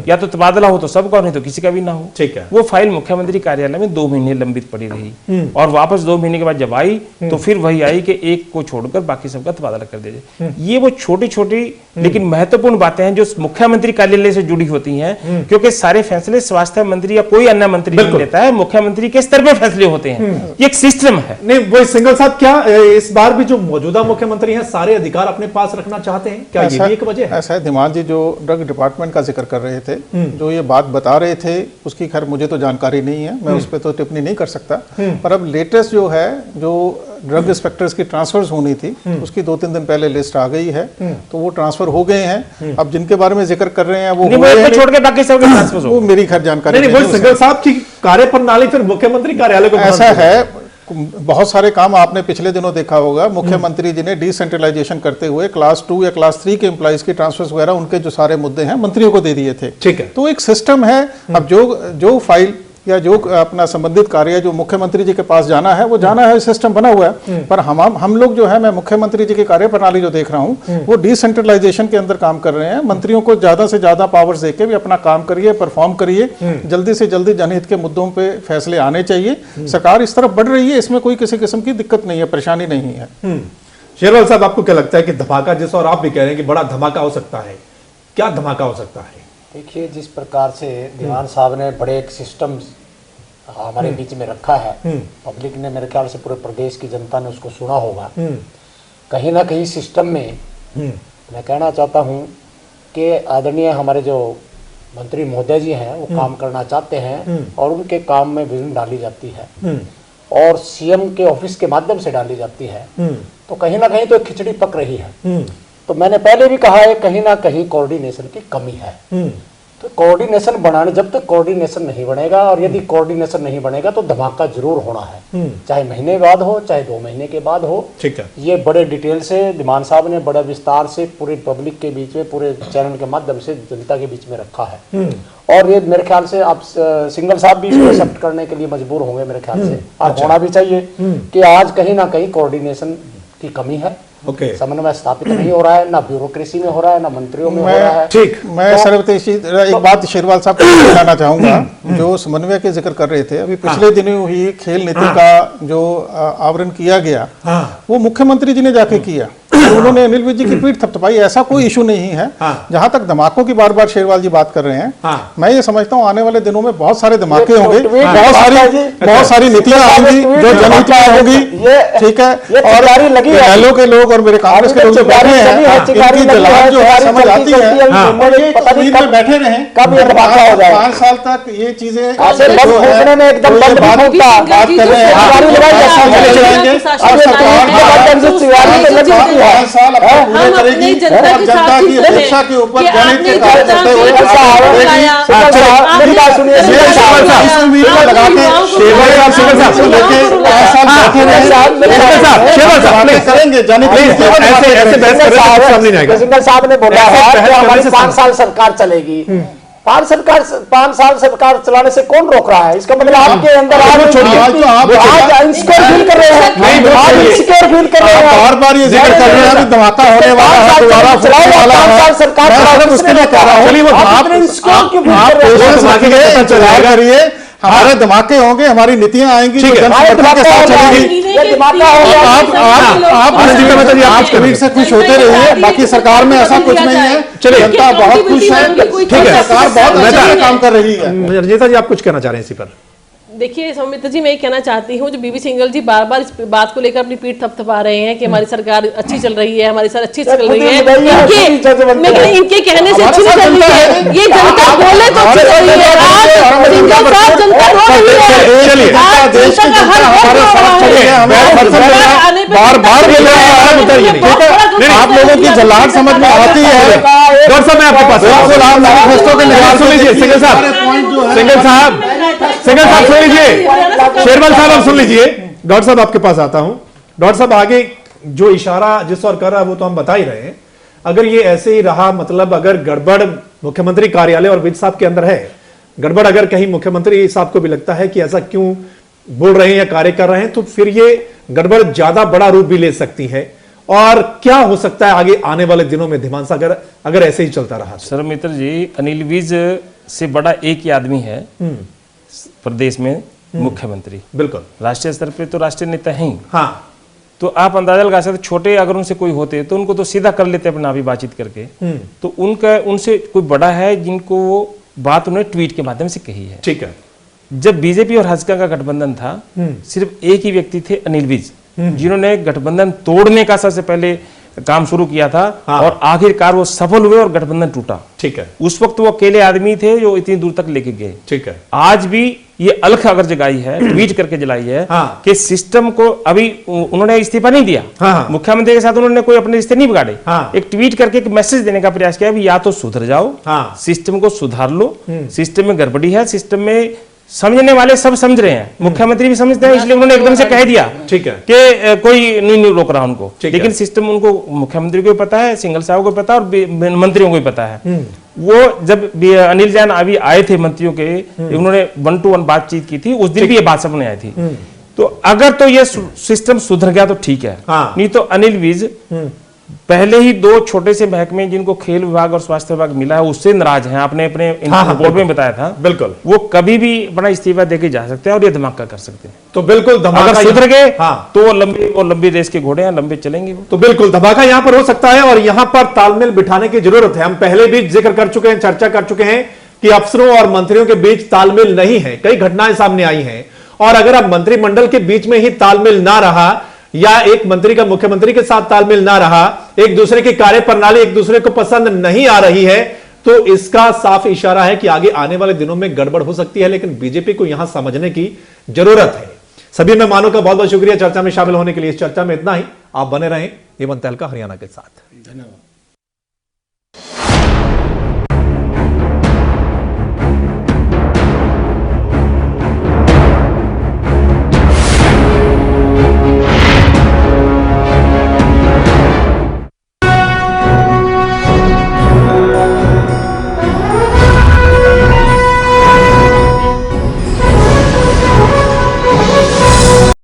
या तो तबादला हो तो सबका, नहीं तो किसी का भी ना हो। ठीक है। वो फाइल मुख्यमंत्री कार्यालय में 2 महीने लंबित पड़ी रही और वापस 2 महीने के बाद जब आई तो फिर वही आई कि एक को छोड़कर बाकी सबका तबादला कर दिया जाए। ये वो छोटी छोटी लेकिन महत्वपूर्ण बातें हैं जो मुख्यमंत्री कार्यालय से जुड़ी होती हैं, क्योंकि सारे फैसले स्वास्थ्य मंत्री या कोई अन्य मंत्री नहीं लेता है, मुख्यमंत्री के स्तर पर फैसले होते हैं। ये एक सिस्टम है। नहीं, वो सिंघल साहब, क्या इस बार भी जो मौजूदा मुख्यमंत्री हैं सारे अधिकार अपने पास रखना चाहते हैं? क्या ये भी एक वजह है? ऐसा है, धीमान जी जो ड्रग डिपार्टमेंट का जिक्र कर रहे थे, जो ये बात बता रहे थे, उसकी खैर मुझे तो जानकारी नहीं है, मैं उस पर तो टिप्पणी नहीं कर सकता। पर अब लेटेस्ट जो है, जो ड्रग इंस्पेक्टर्स की ट्रांसफर्स होनी थी, उसकी 2-3 दिन पहले लिस्ट आ गई है, तो वो ट्रांसफर हो गए हैं। अब जिनके बारे में जिक्र कर रहे हैं वो छोड़ के बाकी सब ट्रांसफर हो, वो मेरी खैर जानकारी नहीं। वो सिंघल साहब की कार्यप्रणाली फिर मुख्यमंत्री कार्यालय को ऐसा है, बहुत सारे काम आपने पिछले दिनों देखा होगा, मुख्यमंत्री जी ने डिसेंट्रलाइजेशन करते हुए क्लास 2 या क्लास 3 के एम्प्लॉइज की ट्रांसफर्स वगैरह, उनके जो सारे मुद्दे हैं मंत्रियों को दे दिए थे। ठीक है। तो एक सिस्टम है। अब जो फाइल या जो अपना संबंधित कार्य जो मुख्यमंत्री जी के पास जाना है वो जाना है, सिस्टम बना हुआ है। पर हम लोग जो है, मैं मुख्यमंत्री जी की कार्यप्रणाली जो देख रहा हूँ वो डिसेंट्रलाइजेशन के अंदर काम कर रहे हैं। मंत्रियों को ज्यादा से ज्यादा पावर्स देके भी अपना काम करिए, परफॉर्म करिए, जल्दी से जल्दी जनहित के मुद्दों पे फैसले आने चाहिए। सरकार इस तरफ बढ़ रही है, इसमें कोई किसी किस्म की दिक्कत नहीं है, परेशानी नहीं है। शेरवाल साहब, आपको क्या लगता है कि धमाका, जिस और आप भी कह रहे हैं कि बड़ा धमाका हो सकता है, क्या धमाका हो सकता है? देखिए, जिस प्रकार से दीवान साहब ने बड़े एक सिस्टम हमारे बीच में रखा है, पब्लिक ने, मेरे ख्याल से पूरे प्रदेश की जनता ने उसको सुना होगा। कहीं ना कहीं सिस्टम में मैं कहना चाहता हूँ कि आदरणीय हमारे जो मंत्री महोदय जी हैं वो काम करना चाहते हैं और उनके काम में विघ्न डाली जाती है और सीएम के ऑफिस के माध्यम से डाली जाती है, तो कहीं ना कहीं तो खिचड़ी पक रही है। तो मैंने पहले भी कहा है, कहीं ना कहीं कोऑर्डिनेशन की कमी है। तो कोऑर्डिनेशन बनाने, जब तक कोऑर्डिनेशन नहीं बनेगा और यदि कोऑर्डिनेशन नहीं बनेगा तो धमाका जरूर होना है, चाहे महीने बाद हो, चाहे 2 महीने के बाद हो। ठीक है। ये बड़े डिटेल से दीमान साहब ने बड़ा विस्तार से पूरे पब्लिक के बीच में, पूरे चैनल के माध्यम से जनता के बीच में रखा है। और ये मेरे ख्याल से आप सिंघल साहब भी इसको एक्सेप्ट करने के लिए मजबूर होंगे मेरे ख्याल से, और होना भी चाहिए कि आज कहीं ना कहीं कोऑर्डिनेशन की कमी है। समन्वय स्थापित नहीं हो रहा है, ना ब्यूरोक्रेसी में हो रहा है, ना मंत्रियों में हो रहा है। ठीक, मैं सर्वतेशी एक बात शेरवाल साहब को बताना चाहूंगा, जो समन्वय के जिक्र कर रहे थे, अभी पिछले दिनों ही खेल नीति का जो आवरण किया गया, वो मुख्यमंत्री जी ने जाके किया, उन्होंने अनिल विज जी की पीठ थपथपाई। ऐसा कोई इशू नहीं है। जहां तक धमाकों की बार बार शेरवाल जी बात कर रहे हैं, मैं ये समझता हूं आने वाले दिनों में बहुत सारे धमाके होंगे, बहुत सारी नीतियां आएंगी जो जनहित में होगी। ठीक है। और एलओ के लोग और मेरे कांग्रेस के लोग जो बैठे हैं, इनकी जलाल जो है समझ आती है, में बैठे रहे 5 साल तक ये चीजें बात कर रहे हैं, और सरकार 5 साल पूरे करेगी, जनता की अपेक्षा के ऊपर जनहित के कार्य करते हुए करेंगे। सिंघल साहब ने बोला है कि हमारी 5 साल सरकार चलेगी। 5 साल सरकार चलाने से कौन रोक रहा है? इसका मतलब आपके अंदर आप इनसिक्योर फील कर रहे हैं, इनसिक्योर फील कर रहे हैं, बार-बार ये जिक्र कर रहे हैं धमाका होने वाला है, दोबारा होने वाला है। 5 साल सरकार उसके लिए कह रहा हूं, आप हमारे धमाके होंगे, हमारी नीतियां आएंगी जो जनसमर्थन के साथ चलेंगी। आप कबीर से खुश होते रहिए, बाकी सरकार में ऐसा कुछ नहीं है। जनता बहुत खुश है, सरकार बहुत अच्छा काम कर रही है। रंजीता जी, आप कुछ कहना चाह रहे हैं इसी पर? देखिए सौमित्र जी, मैं ये कहना चाहती हूँ, जो बीबी सिंघल जी बार बार इस बात को लेकर अपनी पीठ थपथपा रहे हैं कि हमारी सरकार अच्छी चल रही है, हमारी सरकार अच्छी चल रही है, इनके कहने से अच्छी नहीं चल रही है, ये जनता बोले तो अच्छी चल रही है। आज सिंघल साहब जनता रो रही है, आप लोगों की जलाल समझ में आती है। डॉक्टर साहब, मैं आपके पास मैनिफेस्टो के निकाल सुन लीजिए। सिंघल साहब सुन लीजिए, शेरवाल साहब आप सुन लीजिए। डॉक्टर साहब आपके पास आता हूं। डॉक्टर साहब, आगे जो इशारा जिस और कर रहा है वो तो हम बता ही रहे हैं। अगर ये ऐसे ही रहा, मतलब अगर गड़बड़ मुख्यमंत्री कार्यालय और विज साहब के अंदर है, गड़बड़ अगर कहीं मुख्यमंत्री साहब को भी लगता है कि ऐसा क्यों बोल रहे हैं या कार्य कर रहे हैं, तो फिर ये गड़बड़ ज्यादा बड़ा रूप भी ले सकती है और क्या हो सकता है आगे आने वाले दिनों में धीमान सागर अगर ऐसे ही चलता रहा? सर मित्र जी, अनिल विज से बड़ा एक ही आदमी है प्रदेश में, मुख्यमंत्री। बिल्कुल, राष्ट्रीय स्तर पे तो राष्ट्रीय नेता हैं। हाँ, तो आप अंदाजा लगा सकते, छोटे अगर उनसे कोई होते तो उनको तो सीधा कर लेते अपना भी बातचीत करके। तो उनका उनसे कोई बड़ा है जिनको वो बात उन्होंने ट्वीट के माध्यम से कही है। ठीक है। जब बीजेपी और भाजपा का गठबंधन था, सिर्फ एक ही व्यक्ति थे, अनिल विज, जिन्होंने गठबंधन तोड़ने का सबसे पहले काम शुरू किया था। हाँ। और आखिरकार वो सफल हुए और गठबंधन टूटा। ठीक है। उस वक्त वो अकेले आदमी थे जो इतनी दूर तक लेके गए। ठीक है। आज भी ये अलख अगर जगाई है, ट्वीट करके जलाई है, हाँ। कि सिस्टम को अभी उन्होंने इस्तीफा नहीं दिया। हाँ। मुख्यमंत्री के साथ उन्होंने कोई अपने रिश्ते नहीं बिगाड़े। हाँ। एक ट्वीट करके एक मैसेज देने का प्रयास किया, या तो सुधर जाओ, हाँ। सिस्टम को सुधार लो, सिस्टम में गड़बड़ी है, सिस्टम में समझने वाले सब समझ रहे हैं, मुख्यमंत्री भी समझते हैं, इसलिए उन्होंने एकदम से कह दिया ठीक है कि कोई नहीं रोक रहा उनको। ठीक लेकिन है। सिस्टम उनको, मुख्यमंत्री को भी पता है, सिंगल साहब को पता है और मंत्रियों को भी पता है। वो जब अनिल जैन अभी आए थे मंत्रियों के, उन्होंने 1 to 1 बातचीत की थी, उस दिन भी ये बात सामने आई थी। तो अगर तो ये सिस्टम सुधर गया तो ठीक है। हाँ। नहीं तो अनिल विज पहले ही 2 छोटे से महकमे जिनको खेल विभाग और स्वास्थ्य विभाग मिला है, उससे नाराज हैं। आपने अपने रिपोर्ट में बताया था। बिल्कुल, वो कभी भी बड़ा इस्तीफा देके जा सकते हैं और ये धमाका कर सकते हैं। तो बिल्कुल धमाका अगर सुधर गए हाँ। तो वो लंबी रेस के घोड़े हैं, लंबे चलेंगे वो। तो बिल्कुल धमाका यहां पर हो सकता है और यहां पर तालमेल बिठाने की जरूरत है। हम पहले भी जिक्र कर चुके हैं, चर्चा कर चुके हैं कि अफसरों और मंत्रियों के बीच तालमेल नहीं है। कई घटनाएं सामने आई हैं और अगर अब मंत्रिमंडल के बीच में ही तालमेल ना रहा, या एक मंत्री का मुख्यमंत्री के साथ तालमेल ना रहा, एक दूसरे की कार्यप्रणाली एक दूसरे को पसंद नहीं आ रही है, तो इसका साफ इशारा है कि आगे आने वाले दिनों में गड़बड़ हो सकती है। लेकिन बीजेपी को यहां समझने की जरूरत है। सभी मेहमानों का बहुत बहुत शुक्रिया चर्चा में शामिल होने के लिए। इस चर्चा में इतना ही। आप बने रहें हेमंत तहलका हरियाणा के साथ। धन्यवाद।